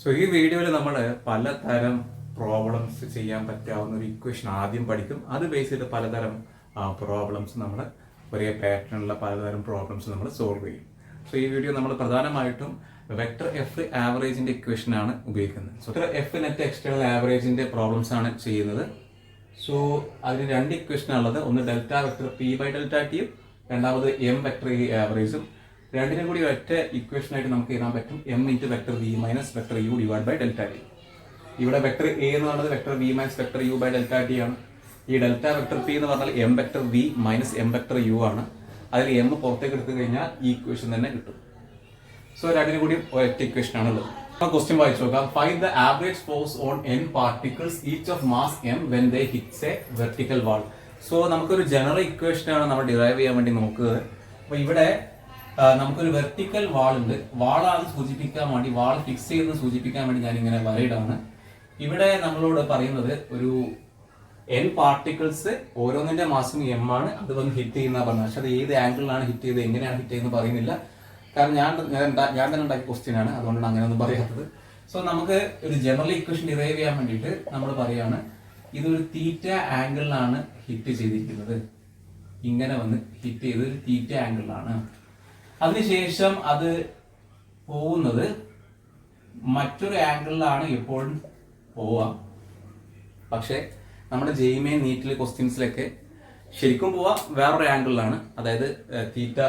So ഈ വീഡിയോയിൽ നമ്മൾ പലതരം പ്രോബ്ലംസ് ചെയ്യാൻ പറ്റാവുന്ന ഒരു ഇക്വേഷൻ ആദ്യം പഠിക്കും. അത് ബേസ് ചെയ്ത് പലതരം പ്രോബ്ലംസ് നമ്മൾ ഒരേ പാറ്റേണിലുള്ള പലതരം പ്രോബ്ലംസ് നമ്മൾ സോൾവ് ചെയ്യും. സോ ഈ വീഡിയോ നമ്മൾ പ്രധാനമായിട്ടും വെക്ടർ എഫ് ആവറേജിന്റെ ഇക്വേഷൻ ആണ് ഉപയോഗിക്കുന്നത്. So vector F net external ആവറേജിന്റെ പ്രോബ്ലംസ് ആണ് ചെയ്യുന്നത്. സോ അതിന് രണ്ട് ഇക്വേഷൻ ഉള്ളത്. ഒന്ന് delta vector P by delta ടിയും രണ്ടാമത് എം വെക്ടർ ഇ ആവറേജും. രണ്ടിനും കൂടി ഒറ്റ ഇക്വേഷൻ ആയിട്ട് നമുക്ക് എഴുതാൻ പറ്റും. M into vector V minus vector u divide by delta t. ഇവിടെ വെക്ടർ എ എന്ന് പറയുന്നത് vector V minus vector U by delta t ആണ്. ഈ ഡെൽറ്റ വെക്ടർ പി എന്ന് പറഞ്ഞാൽ m vector V minus m vector u ആണ്. അതിൽ M പുറത്തേക്ക് എടുത്തു കഴിഞ്ഞാൽ ഈ ഇക്വേഷൻ തന്നെ കിട്ടും. സോ രണ്ടിനും കൂടി ഒറ്റ ഇക്വേഷൻ ആണുള്ളത്. ക്വസ്റ്റ്യൻ വായിച്ചു നോക്കാം. Find the average force on n particles each of mass m when they hits a vertical wall. So നമുക്കൊരു ജനറൽ ഇക്വേഷൻ ആണ് നമ്മൾ ഡിറൈവ് ചെയ്യാൻ വേണ്ടി നോക്കുന്നത്. അപ്പൊ ഇവിടെ നമുക്കൊരു വെർട്ടിക്കൽ വാൾ ഉണ്ട്. വാളാണ് സൂചിപ്പിക്കാൻ വേണ്ടി, വാൾ ഫിക്സ് ചെയ്ത് സൂചിപ്പിക്കാൻ വേണ്ടി ഞാൻ ഇങ്ങനെ വരയിടാണ്. ഇവിടെ നമ്മളോട് പറയുന്നത് ഒരു n പാർട്ടിക്കിൾസ് ഓരോന്നിന്റെ മാസും m ആണ്. അത് വന്ന് ഹിറ്റ് ചെയ്യുന്ന പറഞ്ഞത്. പക്ഷെ അത് ഏത് ആംഗിളിലാണ് ഹിറ്റ് ചെയ്ത്, എങ്ങനെയാണ് ഹിറ്റ് ചെയ്യുന്നത് പറയുന്നില്ല. കാരണം ഞാൻ തന്നെ ഉണ്ടാക്കിയ ക്വസ്റ്റ്യൻ ആണ്, അതുകൊണ്ടാണ് അങ്ങനെ ഒന്നും പറയാത്തത്. സോ നമുക്ക് ഒരു ജനറൽ ഇക്വേഷൻ ഡിറൈവ് ചെയ്യാൻ വേണ്ടിയിട്ട് നമ്മൾ പറയാണ് ഇതൊരു തീറ്റ ആംഗിളിലാണ് ഹിറ്റ് ചെയ്തിരിക്കുന്നത്. ഇങ്ങനെ വന്ന് ഹിറ്റ് ചെയ്ത് ഒരു തീറ്റ ആംഗിളിലാണ്. അതിനുശേഷം അത് പോകുന്നത് മറ്റൊരു ആംഗിളിലാണ് എപ്പോഴും പോവാം. പക്ഷെ നമ്മുടെ ജെയിമെയിൻ നീറ്റിലെ ക്വസ്റ്റ്യൻസിലൊക്കെ ശരിക്കും പോവാം വേറൊരു ആംഗിളിലാണ്. അതായത് തീറ്റ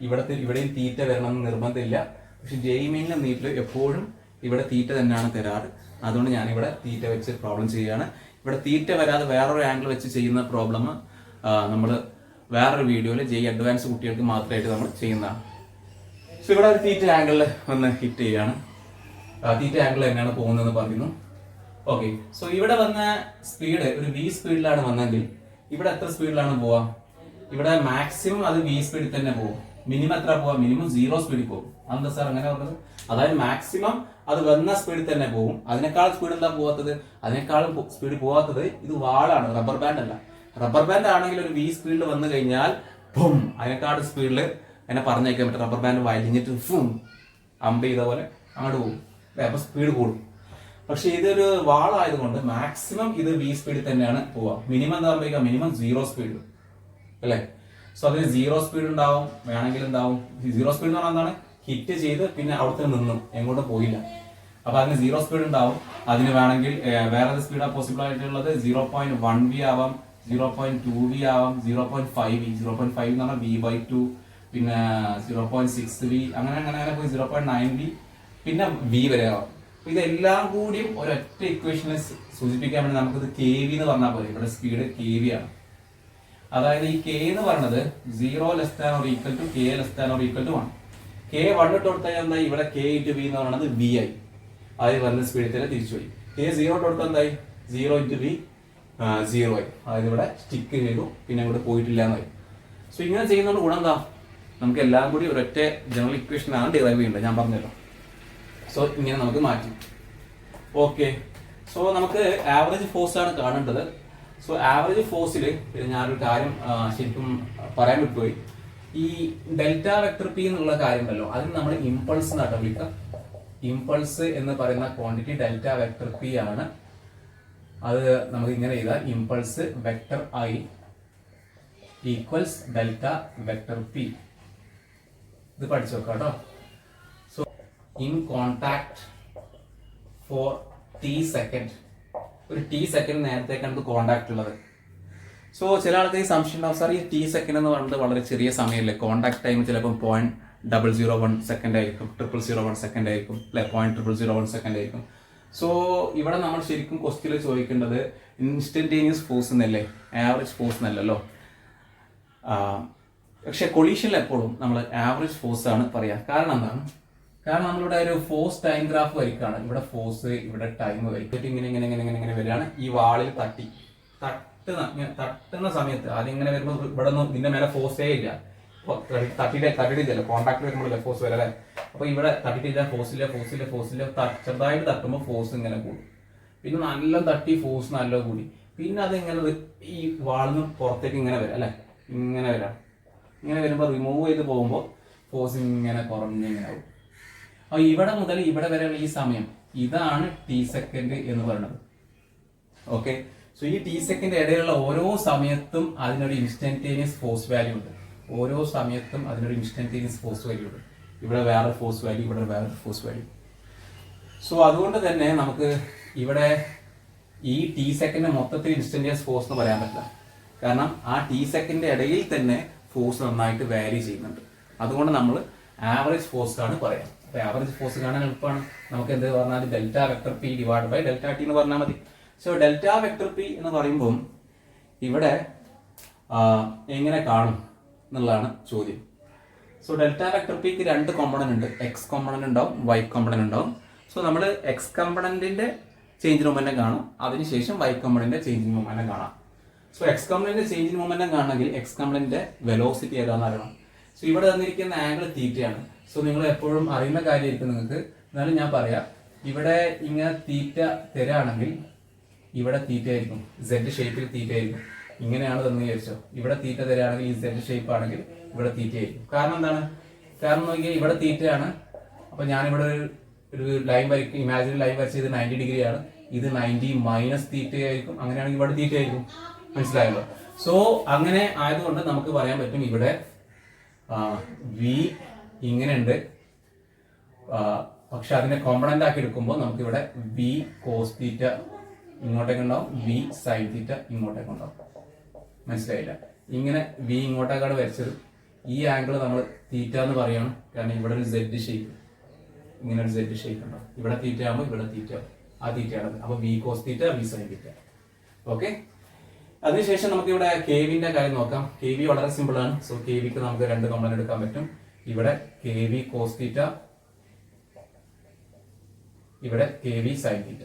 ഇവിടെയും തീറ്റ വരണമെന്ന് നിർബന്ധമില്ല. പക്ഷെ ജെയിമെയിനിലെ നീറ്റിൽ എപ്പോഴും ഇവിടെ തീറ്റ തന്നെയാണ് തരാറ്. അതുകൊണ്ട് ഞാനിവിടെ തീറ്റ വെച്ച് പ്രോബ്ലം ചെയ്യുകയാണ്. ഇവിടെ തീറ്റ വരാതെ വേറൊരു ആംഗിൾ വെച്ച് ചെയ്യുന്ന പ്രോബ്ലം നമ്മൾ വേറൊരു വീഡിയോയിൽ അഡ്വാൻസ് കുട്ടികൾക്ക് മാത്രമായിട്ട് നമ്മൾ ചെയ്യുന്നതാണ്. സോ ഇവിടെ ഒരു തീറ്റ ആംഗിളിൽ വന്ന് ഹിറ്റ് ചെയ്യാണ്. തീറ്റ ആംഗിൾ തന്നെയാണ് പോകുന്നതെന്ന് പറയുന്നു. ഓക്കെ, സോ ഇവിടെ വന്ന സ്പീഡ് ഒരു വി സ്പീഡിലാണ് വന്നെങ്കിൽ ഇവിടെ എത്ര സ്പീഡിലാണ് പോവാ? ഇവിടെ മാക്സിമം അത് വി സ്പീഡിൽ തന്നെ പോകും. മിനിമം എത്ര പോവാ? മിനിമം 0 സ്പീഡിൽ പോകും. അതെന്താ സാർ അങ്ങനെ പറഞ്ഞത്? അതായത് മാക്സിമം അത് വന്ന സ്പീഡിൽ തന്നെ പോകും. അതിനേക്കാൾ സ്പീഡ് എന്താ പോവാത്തത്? അതിനേക്കാളും സ്പീഡ് പോവാത്തത് ഇത് വാളാണ്, റബ്ബർ ബാൻഡ് അല്ല. റബ്ബർ ബാൻഡ് ആണെങ്കിൽ ഒരു വി സ്പീഡിൽ വന്നു കഴിഞ്ഞാൽ ബും അതിനേക്കാൾ സ്പീഡിൽ അതിനെ പറഞ്ഞേക്കാൻ പറ്റും. റബ്ബർ ബാൻഡ് വലിഞ്ഞിട്ട് ഫും അമ്പ് ചെയ്ത പോലെ അങ്ങോട്ട് പോകും. അപ്പൊ സ്പീഡ് കൂടും. പക്ഷെ ഇതൊരു വാളായതുകൊണ്ട് മാക്സിമം ഇത് വി സ്പീഡിൽ തന്നെയാണ് പോവുക. മിനിമം എന്താ പറയുക? മിനിമം 0 സ്പീഡ് അല്ലേ? സോ അതിന് 0 സ്പീഡ് ഉണ്ടാവും, വേണമെങ്കിൽ ഉണ്ടാവും. 0 സ്പീഡ് എന്ന് പറഞ്ഞാൽ എന്താണ്? ഹിറ്റ് ചെയ്ത് പിന്നെ അവിടുത്തെ നിന്നും എങ്ങോട്ടും പോയില്ല. അപ്പൊ അതിന് 0 സ്പീഡ് ഉണ്ടാവും. അതിന് വേണമെങ്കിൽ വേറെ സ്പീഡാണ് പോസിബിൾ ആയിട്ടുള്ളത്. 0.1 വി ആവാം, 0.2 വി ആവാം, 0.5 വി. 0.5 എന്ന് പറഞ്ഞാൽ v/2, പിന്നെ 0.6 വി, അങ്ങനെ അങ്ങനെ അങ്ങനെ പോയി 0.9 വി, പിന്നെ വി വരെ ആവാം. ഇതെല്ലാം കൂടിയും ഒരൊറ്റ ഇക്വേഷനെ സൂചിപ്പിക്കാൻ വേണ്ടി നമുക്കിത് കെ വി എന്ന് പറഞ്ഞാൽ പോലെ. ഇവിടെ സ്പീഡ് കെ വി ആണ്. അതായത് ഈ കെ എന്ന് പറയുന്നത് 0 less than or equal to k less than or equal to 1. K 1 ഇട്ട് കൊടുത്താൽ എന്തായി? ഇവിടെ കെ ഇൻറ്റു വി എന്ന് പറയുന്നത് വി ആയി. അതായത് വരുന്ന സ്പീഡിൽ തന്നെ തിരിച്ചു പോയി. കെ 0 ഇട്ട് കൊടുത്താൽ എന്തായി? 0 ഇൻറ്റു വി 0 ആയി. അതായത് ഇവിടെ സ്റ്റിക്ക് ചെയ്തു, പിന്നെ ഇവിടെ പോയിട്ടില്ല എന്നായി. സോ ഇങ്ങനെ ചെയ്യുന്നതുകൊണ്ട് ഗുണം എന്താ? നമുക്ക് എല്ലാം കൂടി ഒരൊറ്റ ജനറൽ ഇക്വേഷനാണ് ഡിറൈവ് ചെയ്യേണ്ടത്. ഞാൻ പറഞ്ഞല്ലോ. സോ ഇങ്ങനെ നമുക്ക് മാറ്റി. ഓക്കെ, സോ നമുക്ക് ആവറേജ് ഫോഴ്സ് ആണ് കാണേണ്ടത്. സോ ആവറേജ് ഫോഴ്സിൽ പിന്നെ ഞാനൊരു കാര്യം ശരിക്കും പറയാൻ വിട്ടുപോയി. ഈ ഡെൽറ്റ വെക്ടർ പി എന്നുള്ള കാര്യമല്ലോ, അതിന് നമ്മൾ ഇമ്പൾസ് എന്നാണ് വിളിക്കുക. ഇമ്പൾസ് എന്ന് പറയുന്ന ക്വാണ്ടിറ്റി ഡെൽറ്റ വെക്ടർ പി ആണ്. അത് നമുക്ക് ഇങ്ങനെ ചെയ്താൽ impulse vector I equals delta vector P. ഇത് പഠിച്ചു നോക്കാം കേട്ടോ. So in contact four T second, ഒരു ടി സെക്കൻഡ് നേരത്തേക്കാണ് ഇത് കോണ്ടാക്ട് ഉള്ളത്. സോ ചില ആൾക്ക് ഈ സംശയം ഉണ്ടാവും, സാർ ഈ ടി സെക്കൻഡ് എന്ന് പറയുന്നത് വളരെ ചെറിയ സമയമല്ലേ? കോണ്ടാക്ട് ടൈം ചിലപ്പോൾ 0.001 സെക്കൻഡ് ആയിരിക്കും, 0.001 സെക്കൻഡ് ആയിരിക്കും, അല്ലെ? 0.001 സെക്കൻഡ് ആയിരിക്കും. സോ ഇവിടെ നമ്മൾ ശരിക്കും ക്വസ്റ്റ്യനിൽ ചോദിക്കേണ്ടത് ഇൻസ്റ്റന്റേനിയസ് ഫോഴ്സ് എന്നല്ലേ, ആവറേജ് ഫോഴ്സ് എന്നല്ലല്ലോ. പക്ഷെ കൊളീഷനിൽ എപ്പോഴും നമ്മൾ ആവറേജ് ഫോഴ്സ് ആണ് പറയാ. കാരണം എന്താണ്? കാരണം നമ്മളിവിടെ ഒരു ഫോഴ്സ് ടൈം ഗ്രാഫ് വരികയാണ്. ഇവിടെ ഫോഴ്സ്, ഇവിടെ ടൈം വരിക്കും. ഇങ്ങനെ ഇങ്ങനെ ഇങ്ങനെ ഇങ്ങനെ ഇങ്ങനെ വരികയാണ്. ഈ വാളിൽ തട്ടുന്ന സമയത്ത് ആദ്യം ഇങ്ങനെ വരുമ്പോൾ ഇവിടെ ഒന്നും ഇതിന്റെ മേലെ ഫോഴ്സേ ഇല്ല. തട്ടിയിട്ടില്ല. കോൺടാക്ട് വരുമ്പോഴല്ലേ ഫോഴ്സ് വരെ അല്ലേ? അപ്പൊ ഇവിടെ തട്ടിയിട്ടില്ല, ഫോഴ്സില്ല. ചെറുതായിട്ട് തട്ടുമ്പോൾ ഫോഴ്സ് ഇങ്ങനെ കൂടും. പിന്നെ നല്ല തട്ടി ഫോഴ്സ് നല്ല കൂടി. പിന്നെ അത് ഇങ്ങനെ ഈ വാളിന്ന് പുറത്തേക്ക് ഇങ്ങനെ വരാം അല്ലെ? ഇങ്ങനെ വരാം. ഇങ്ങനെ വരുമ്പോൾ റിമൂവ് ചെയ്ത് പോകുമ്പോൾ ഫോഴ്സ് ഇങ്ങനെ കുറഞ്ഞിങ്ങനെ ആവും. അപ്പൊ ഇവിടെ മുതൽ ഇവിടെ വരെയുള്ള ഈ സമയം ഇതാണ് ടി സെക്കൻഡ് എന്ന് പറയുന്നത്. ഓക്കെ, സോ ഈ ടി സെക്കൻഡ് ഇടയിലുള്ള ഓരോ സമയത്തും അതിനൊരു ഇൻസ്റ്റന്റേനിയസ് ഫോഴ്സ് വാല്യൂ ഉണ്ട്. ഓരോ സമയത്തും അതിനൊരു ഇൻസ്റ്റന്റേനിയസ് ഫോഴ്സ് വാല്യൂ ഉണ്ട്. ഇവിടെ വേറെ ഫോഴ്സ് വാല്യൂ, ഇവിടെ വേറെ ഫോഴ്സ് വാല്യൂ. സോ അതുകൊണ്ട് തന്നെ നമുക്ക് ഇവിടെ ഈ ടി സെക്കൻഡ് മൊത്തത്തിൽ ഇൻസ്റ്റന്റേനിയസ് ഫോഴ്സ് എന്ന് പറയാൻ പറ്റില്ല. കാരണം ആ ടി സെക്കൻഡിന്റെ ഇടയിൽ തന്നെ ഫോഴ്സ് നന്നായിട്ട് വാരി ചെയ്യുന്നുണ്ട്. അതുകൊണ്ട് നമ്മൾ ആവറേജ് ഫോഴ്സ് ആണ് പറയാം. അപ്പൊ ആവറേജ് ഫോഴ്സ് കാണാൻ എളുപ്പമാണ്. നമുക്ക് എന്ത് പറഞ്ഞാൽ delta vector p divide by delta t എന്ന് പറഞ്ഞാൽ മതി. സോ ഡെൽറ്റ വെക്ടർ പി എന്ന് പറയുമ്പോൾ ഇവിടെ എങ്ങനെ കാണും എന്നുള്ളതാണ് ചോദ്യം. സോ ഡെൽറ്റ വെക്ടർ പിക്ക് രണ്ട് കോമ്പണന്റ് ഉണ്ട്. എക്സ് കോമ്പണന്റ് ഉണ്ടാവും, വൈ കോമ്പണന്റ് ഉണ്ടാവും. സോ നമ്മൾ എക്സ് കോമ്പണന്റിന്റെ ചേഞ്ച് ഇൻ മൊമെന്റം കാണും, അതിനുശേഷം വൈ കോമ്പണന്റിന്റെ ചേഞ്ച് ഇൻ മൊമെന്റം കാണാം. സോ എക്സ് കോമ്പണന്റിന്റെ ചേഞ്ച് ഇൻ മൊമെന്റം കാണണമെങ്കിൽ എക്സ് കോമ്പണന്റിന്റെ വെലോസിറ്റി ഏതാണെന്ന് അറിയണം. സോ ഇവിടെ തന്നിരിക്കുന്ന ആംഗിൾ തീറ്റയാണ്. സോ നിങ്ങൾ എപ്പോഴും അറിയുന്ന കാര്യമായിരിക്കും നിങ്ങൾക്ക്. എന്നാലും ഞാൻ പറയാം, ഇവിടെ ഇങ്ങനെ തീറ്റ തരാണെങ്കിൽ ഇവിടെ തീറ്റ ആയിരിക്കും, സെഡ് ഷേപ്പിൽ തീറ്റ ആയിരിക്കും. ഇങ്ങനെയാണ് തന്നെ വിചാരിച്ചോ, ഇവിടെ തീറ്റ തരാണെങ്കിൽ ഈ സെഡ് ഷേപ്പ് ആണെങ്കിൽ ഇവിടെ തീറ്റ ആയിരിക്കും. കാരണം എന്താണ്? കാരണം നോക്കിയാൽ ഇവിടെ തീറ്റയാണ്. അപ്പൊ ഞാനിവിടെ ഒരു ലൈൻ വരയ്ക്കും, ഇമാജിനറി ലൈൻ വരച്ച് ഇത് 90 ഡിഗ്രി ആണ്, ഇത് 90 മൈനസ് തീറ്റ ആയിരിക്കും. അങ്ങനെയാണെങ്കിൽ ഇവിടെ തീറ്റ ആയിരിക്കും. മനസ്സിലായല്ലോ? സോ അങ്ങനെ ആയതുകൊണ്ട് നമുക്ക് പറയാൻ പറ്റും ഇവിടെ വി ഇങ്ങനെ ഉണ്ട്. പക്ഷെ അതിനെ കോമ്പണന്റ് ആക്കി എടുക്കുമ്പോൾ നമുക്ക് ഇവിടെ വി കോസ് തീറ്റ ഇങ്ങോട്ടേക്ക് ഉണ്ടാവും, വി സൈൻ തീറ്റ ഇങ്ങോട്ടേക്ക് ഉണ്ടാവും. മനസ്സിലായില്ല? ഇങ്ങനെ വി ഇങ്ങോട്ടേക്കാണ് വരച്ചത്. ഈ ആംഗിൾ നമ്മൾ തീറ്റ എന്ന് പറയണം. കാരണം ഇവിടെ ഒരു സെഡ് ഷേപ്പ്, ഇങ്ങനെ ഒരു സെഡ് ഷേപ്പ് ഉണ്ടാവും. ഇവിടെ തീറ്റ ആകുമ്പോൾ ഇവിടെ തീറ്റ, ആ തീറ്റയാണ്. അപ്പൊ v cos theta, v sine theta. Okay, അതിനുശേഷം നമുക്ക് ഇവിടെ കെ വിന്റെ കാര്യം നോക്കാം. കെ വി വളരെ സിമ്പിൾ ആണ്. സോ കെ വിക്ക് നമുക്ക് രണ്ട് കോമ്പണന്റ് എടുക്കാൻ പറ്റും. ഇവിടെ കെ വി കോസ് തീറ്റ, ഇവിടെ k V sine theta.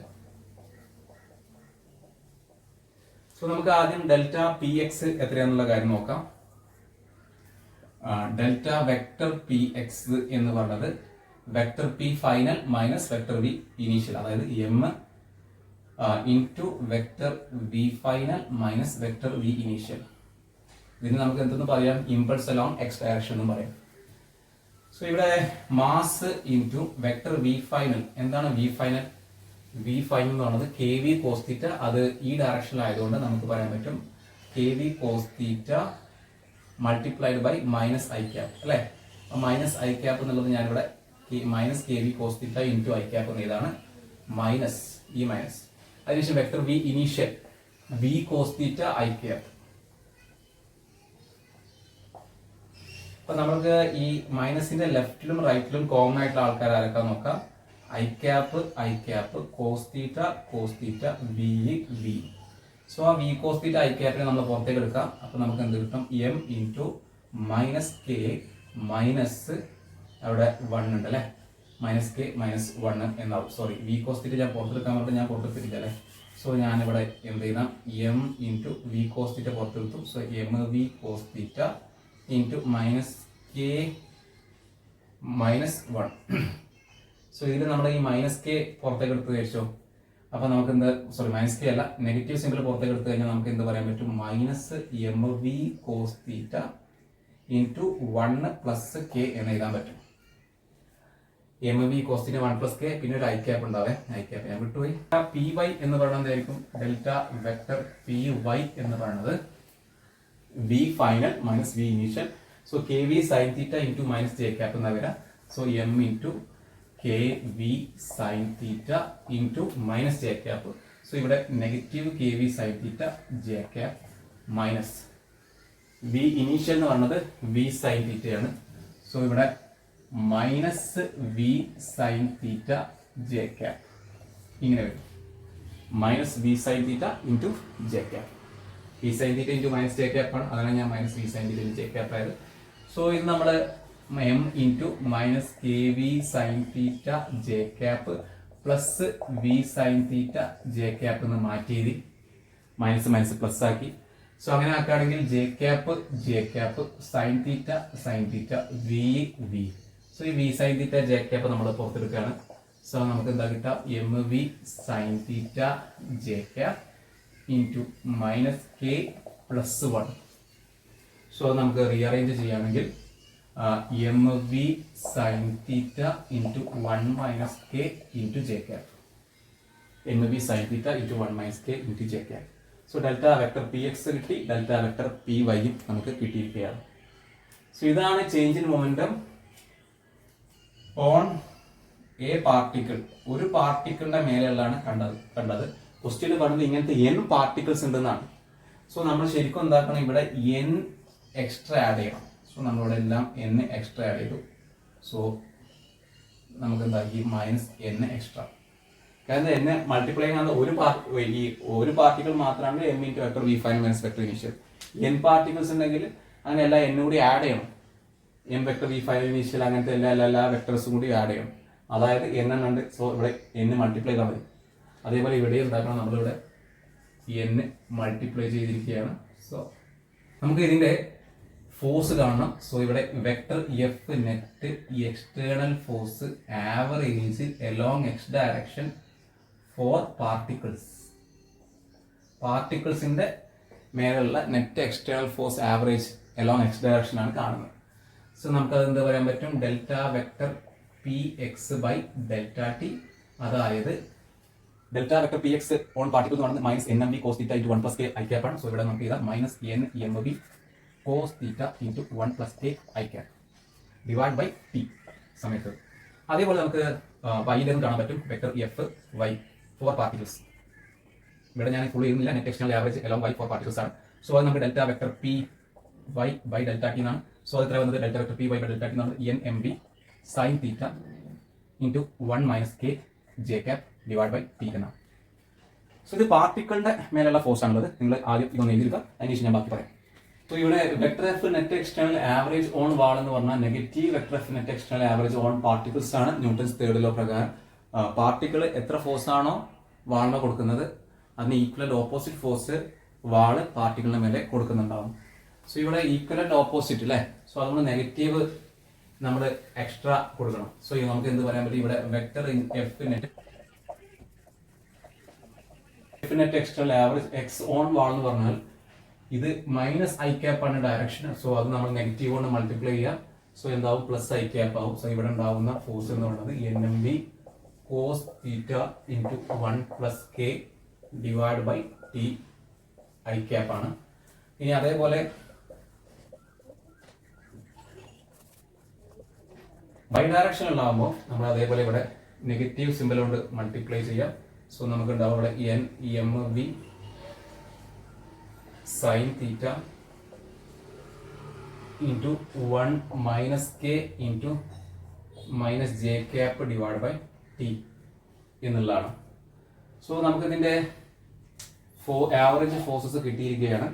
So നമുക്ക് ആദ്യം ഡെൽറ്റ പി എക്സ് എത്രയാണെന്നുള്ള കാര്യം നോക്കാം. ഡെൽറ്റ വെക്ടർ പി എക്സ് എന്ന് പറഞ്ഞത് vector P final minus vector V initial, അതായത് M into vector V final minus vector V initial. ഇതിന് നമുക്ക് എന്തെന്ന് പറയാം? ഇമ്പൾസ് അലോങ് എക്സ് ഡയറക്ഷൻ എന്ന് പറയാം. സോ ഇവിടെ mass into vector V final. എന്താണ് വി ഫൈനൽ? വി ഫൈനൽ എന്ന് പറയുന്നത് കെ വി കോസ് തീറ്റ, അത് ഈ ഡയറക്ഷനിലായതുകൊണ്ട് നമുക്ക് പറയാൻ പറ്റും k v cos theta multiplied by minus i cap, അല്ലെ? മൈനസ് ഐ ക്യാപ്പ് എന്നുള്ളത് ഞാനിവിടെ minus K v cos theta into i cap എന്നതാണ് മൈനസ് ഈ മൈനസ്. അതിനുശേഷം vector V initial v cos theta i cap. അപ്പൊ നമുക്ക് ഈ മൈനസിന്റെ ലെഫ്റ്റിലും റൈറ്റിലും കോമൺ ആയിട്ടുള്ള ആൾക്കാർ ആരൊക്കെ നോക്കാം. I cap cos theta V V. So ആ വി കോസ് തീറ്റ ഐ ക്യാപ്പിനെ നമ്മൾ പുറത്തേക്ക് എടുക്കാം. അപ്പൊ നമുക്ക് എന്ത് കിട്ടും? M into minus K minus അവിടെ 1 ഉണ്ട് അല്ലെ, മൈനസ് കെ മൈനസ് 1 എന്നാവും. സോറി, വി കോസ് തീറ്റ ഞാൻ പുറത്തെടുക്കാൻ പറഞ്ഞിട്ട് ഞാൻ പുറത്തെടുത്തില്ല അല്ലെ. സോ ഞാനിവിടെ എന്ത് ചെയ്താൽ M into V cos theta പുറത്തെടുത്തു. So M V cos theta into minus K minus 1. So ഇതിൽ നമ്മൾ ഈ മൈനസ് കെ പുറത്തേക്ക് എടുത്ത് കഴിച്ചോ. അപ്പൊ നമുക്ക് എന്ത്, സോറി മൈനസ് കെ അല്ല, നെഗറ്റീവ് സിമ്പിൾ പുറത്തേക്ക് എടുത്തു കഴിഞ്ഞാൽ നമുക്ക് എന്ത് പറയാൻ പറ്റും? Minus m V cos theta into 1 plus k എന്ന് എഴുതാൻ പറ്റും. M V cos theta 1 plus k, പിന്നെ ഒരു ഐ ക്യാപ്പ് ഉണ്ടാവേ, ഐ ക്യാപ്പ് ഞാൻ വിട്ടുപോയി. പി വൈ എന്ന് പറയുന്നത് എന്തായിരിക്കും? ഡെൽറ്റ വെക്ടർ പി വൈ എന്ന് പറയുന്നത് V final minus V initial. So K V sine theta into minus J cap എന്നാ വരാം. So M into K V sine theta into minus J cap. So ഇവിടെ negative K V sine theta J cap minus V initial എന്ന് പറഞ്ഞത് V sine തീറ്റയാണ്. So ഇവിടെ minus V sine theta J cap ഇങ്ങനെ വരും. Minus V sine theta into J cap. V sine theta into minus J cap ആണ്, അതാണ് ഞാൻ minus V sine theta J cap ആയത്. സോ ഇത് നമ്മൾ M into minus K V sine theta J cap plus V sine theta J cap എന്ന് മാറ്റി എഴുതി, minus minus plus ആക്കി. സോ അങ്ങനെ ആക്കുകയാണെങ്കിൽ J cap sine theta V V. So ഈ V sine theta J cap നമ്മൾ പുറത്തെടുക്കുകയാണ്. So നമുക്ക് എന്താ കിട്ടുക? M V sine theta J cap into minus K plus 1. So നമുക്ക് റീഅറേഞ്ച് ചെയ്യുകയാണെങ്കിൽ m V sine theta into 1 minus K into J cap. N b sine theta into 1 minus K into j cap. So delta vector P x കിട്ടി, delta vector p വൈയും നമുക്ക് കിട്ടിയിരിക്കുകയാണ്. So ഇതാണ് change in momentum on a particle. ഒരു പാർട്ടിക്കിളിന്റെ മേലെയുള്ളതാണ് കണ്ടത്. Question പറഞ്ഞത് ഇങ്ങനത്തെ n പാർട്ടിക്കിൾസ് ഉണ്ടെന്നാണ്. സോ നമ്മൾ ശരിക്കും എന്താക്കണം, ഇവിടെ n എക്സ്ട്രാ ആഡ് ചെയ്യണം. സോ നമ്മളിവിടെ എല്ലാം n എക്സ്ട്രാ ആഡ് ചെയ്തു. സോ നമുക്ക് എന്താക്കി മൈനസ് n എക്സ്ട്രാ. കാരണം n മൾട്ടിപ്ലൈ ചെയ്യുന്ന ഒരു പാർട്ടിക്കിൾ മാത്രമാണ് m ഇൻറ്റു vector V final minus vector initial. n particles ഉണ്ടെങ്കിൽ അങ്ങനെ എല്ലാ n കൂടി ആഡ് ചെയ്യണം. m vector V final initial അങ്ങനത്തെ എല്ലാ വെക്ടേഴ്സും കൂടി ആഡ് ചെയ്യണം. അതായത് n ഉണ്ട്. സോ ഇവിടെ n മൾട്ടിപ്ലൈ ചെയ്താൽ മതി. അതേപോലെ ഇവിടെ എന്താക്കണം, നമ്മളിവിടെ n മൾട്ടിപ്ലൈ ചെയ്തിരിക്കുകയാണ്. സോ നമുക്ക് ഇതിന്റെ ഫോഴ്സ് കാണണം. സോ ഇവിടെ vector F net external force average along X direction for പാർട്ടിക്കിൾസിന്റെ മേലുള്ള net external force average along X direction ആണ് കാണുന്നത്. സോ നമുക്കത് എന്താ പറയാൻ പറ്റും, delta vector P X by delta T. അതായത് delta vector P X on particle എന്ന് പറയുന്നത് minus N M B cos theta into 1 plus K I cap ആണ്. സോ ഇവിടെ നമുക്ക് ചെയ്താൽ minus N M B cos theta into 1 plus K I cap divide by T സമയത്ത്. അതേപോലെ നമുക്ക് വൈയിലെന്ന് കാണാൻ പറ്റും vector F Y for particles. ഇവിടെ ഞാൻ ഫുൾ ചെയ്യുന്നില്ല, net external average along Y for particles ആണ്. സോ അത് നമുക്ക് delta vector P Y by delta T എന്നാണ്. സോ അത് എത്ര വന്നത്, delta vector P Y by delta T എന്നാണ് N M B sine theta into 1 minus K J cap divide by T എന്നാണ്. So ഇത് പാർട്ടിക്കിളിന്റെ മേലുള്ള ഫോഴ്സ് ആണുള്ളത്. നിങ്ങൾ ആദ്യം ഇതൊന്ന് എഴുതിയിരിക്കുക, അതിനുശേഷം ഞാൻ ബാക്കി പറയാം. സോ ഇവിടെ vector F net external average on wall എന്ന് പറഞ്ഞാൽ negative vector F net external average on particles ആണ്. ന്യൂട്ടൺസ് തേർഡ് ലോ പ്രകാരം പാർട്ടിക്കിൾ എത്ര ഫോഴ്സ് ആണോ വാളിന് കൊടുക്കുന്നത് അതിന് ഈക്വലന്റ് ഓപ്പോസിറ്റ് ഫോഴ്സ് വാള് പാർട്ടിക്കിളിന്റെ മേലെ കൊടുക്കുന്നുണ്ടാവും. സോ ഇവിടെ ഈക്വലന്റ് ഓപ്പോസിറ്റ് അല്ലേ. സോ അതുകൊണ്ട് നെഗറ്റീവ് നമ്മൾ എക്സ്ട്രാ കൊടുക്കണം. സോ നമുക്ക് എന്ത് പറയാൻ പറ്റും, ഇവിടെ vector F net external average X on wall എന്ന് പറഞ്ഞാൽ ഇത് മൈനസ് ഐ ക്യാപ്പ് ആണ് ഡയറക്ഷൻ. സോ അത് നമ്മൾ നെഗറ്റീവ് കൊണ്ട് മൾട്ടിപ്ലൈ ചെയ്യാം. സോ എന്താവും, പ്ലസ് ഐ ക്യാപ്പ് ആവും. സോ ഇവിടെ ഉണ്ടാവുന്ന ഫോഴ്സ് എന്ന് പറയുന്നത് N M B cos theta into 1 plus k divide by t i cap ആണ്. ഇനി അതേപോലെ ബൈ ഡയറക്ഷൻ ഉണ്ടാകുമ്പോൾ നമ്മൾ അതേപോലെ ഇവിടെ നെഗറ്റീവ് സിമ്പിൾ കൊണ്ട് മൾട്ടിപ്ലൈ ചെയ്യാം. സോ നമുക്ക് ഉണ്ടാവും ഇവിടെ n M V sine theta into 1 minus K into minus J cap divide by T എന്നുള്ളതാണ്. സോ നമുക്കിതിൻ്റെ ആവറേജ് ഫോഴ്സസ് കിട്ടിയിരിക്കുകയാണ്.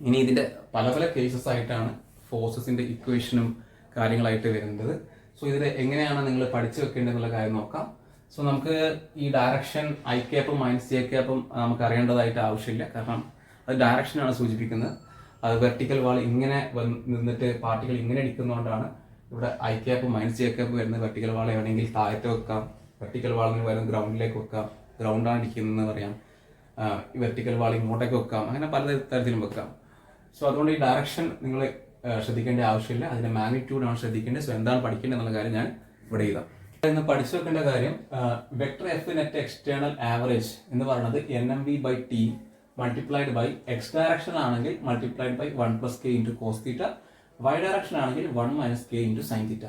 ഇനി ഇതിൻ്റെ പല പല കേസസ് ആയിട്ടാണ് ഫോഴ്സസിൻ്റെ ഇക്വേഷനും കാര്യങ്ങളായിട്ട് വരുന്നത്. സോ ഇതിൽ എങ്ങനെയാണ് നിങ്ങൾ പഠിച്ചു വെക്കേണ്ടതെന്നുള്ള കാര്യം നോക്കാം. സോ നമുക്ക് ഈ ഡയറക്ഷൻ ഐ ക്യാപ്പും മൈനസ് ജെ ക്യാപ്പും നമുക്ക് അറിയേണ്ടതായിട്ട് ആവശ്യമില്ല. കാരണം അത് ഡയറക്ഷനാണ് സൂചിപ്പിക്കുന്നത്. അത് വെർട്ടിക്കൽ വാൾ ഇങ്ങനെ നിന്നിട്ട് പാർട്ടികൾ ഇങ്ങനെ അടിക്കുന്നതുകൊണ്ടാണ് ഇവിടെ ഐ ക്യാപ്പും മൈനസ് ജെ ക്യാപ്പ് വരുന്നത്. വെർട്ടിക്കൽ വാൾ എവിടെയെങ്കിൽ താഴത്ത് വെക്കാം, വെർട്ടിക്കൽ വാളിന് വരുന്ന ഗ്രൗണ്ടിലേക്ക് വെക്കാം, ഗ്രൗണ്ടാണ് അടിക്കുന്നതെന്ന് പറയാം, വെർട്ടിക്കൽ വാൾ ഇങ്ങോട്ടേക്ക് വെക്കാം, അങ്ങനെ പല തരത്തിലും വെക്കാം. സോ അതുകൊണ്ട് ഈ ഡയറക്ഷൻ നിങ്ങൾ ശ്രദ്ധിക്കേണ്ട ആവശ്യമില്ല, അതിന്റെ മാഗ്നിറ്റ്യൂഡാണ് ശ്രദ്ധിക്കേണ്ടത്. സോ എന്താണ് പഠിക്കേണ്ടത് എന്നുള്ള കാര്യം ഞാൻ ഇവിടെ ചെയ്താം. ഇന്ന് പഠിച്ചു വെക്കേണ്ട കാര്യം vector F net external average എന്ന് പറയുന്നത് N M V by T multiplied by X direction ആണെങ്കിൽ multiplied by 1 plus K into cos theta, Y direction ആണെങ്കിൽ 1 minus K into sine theta.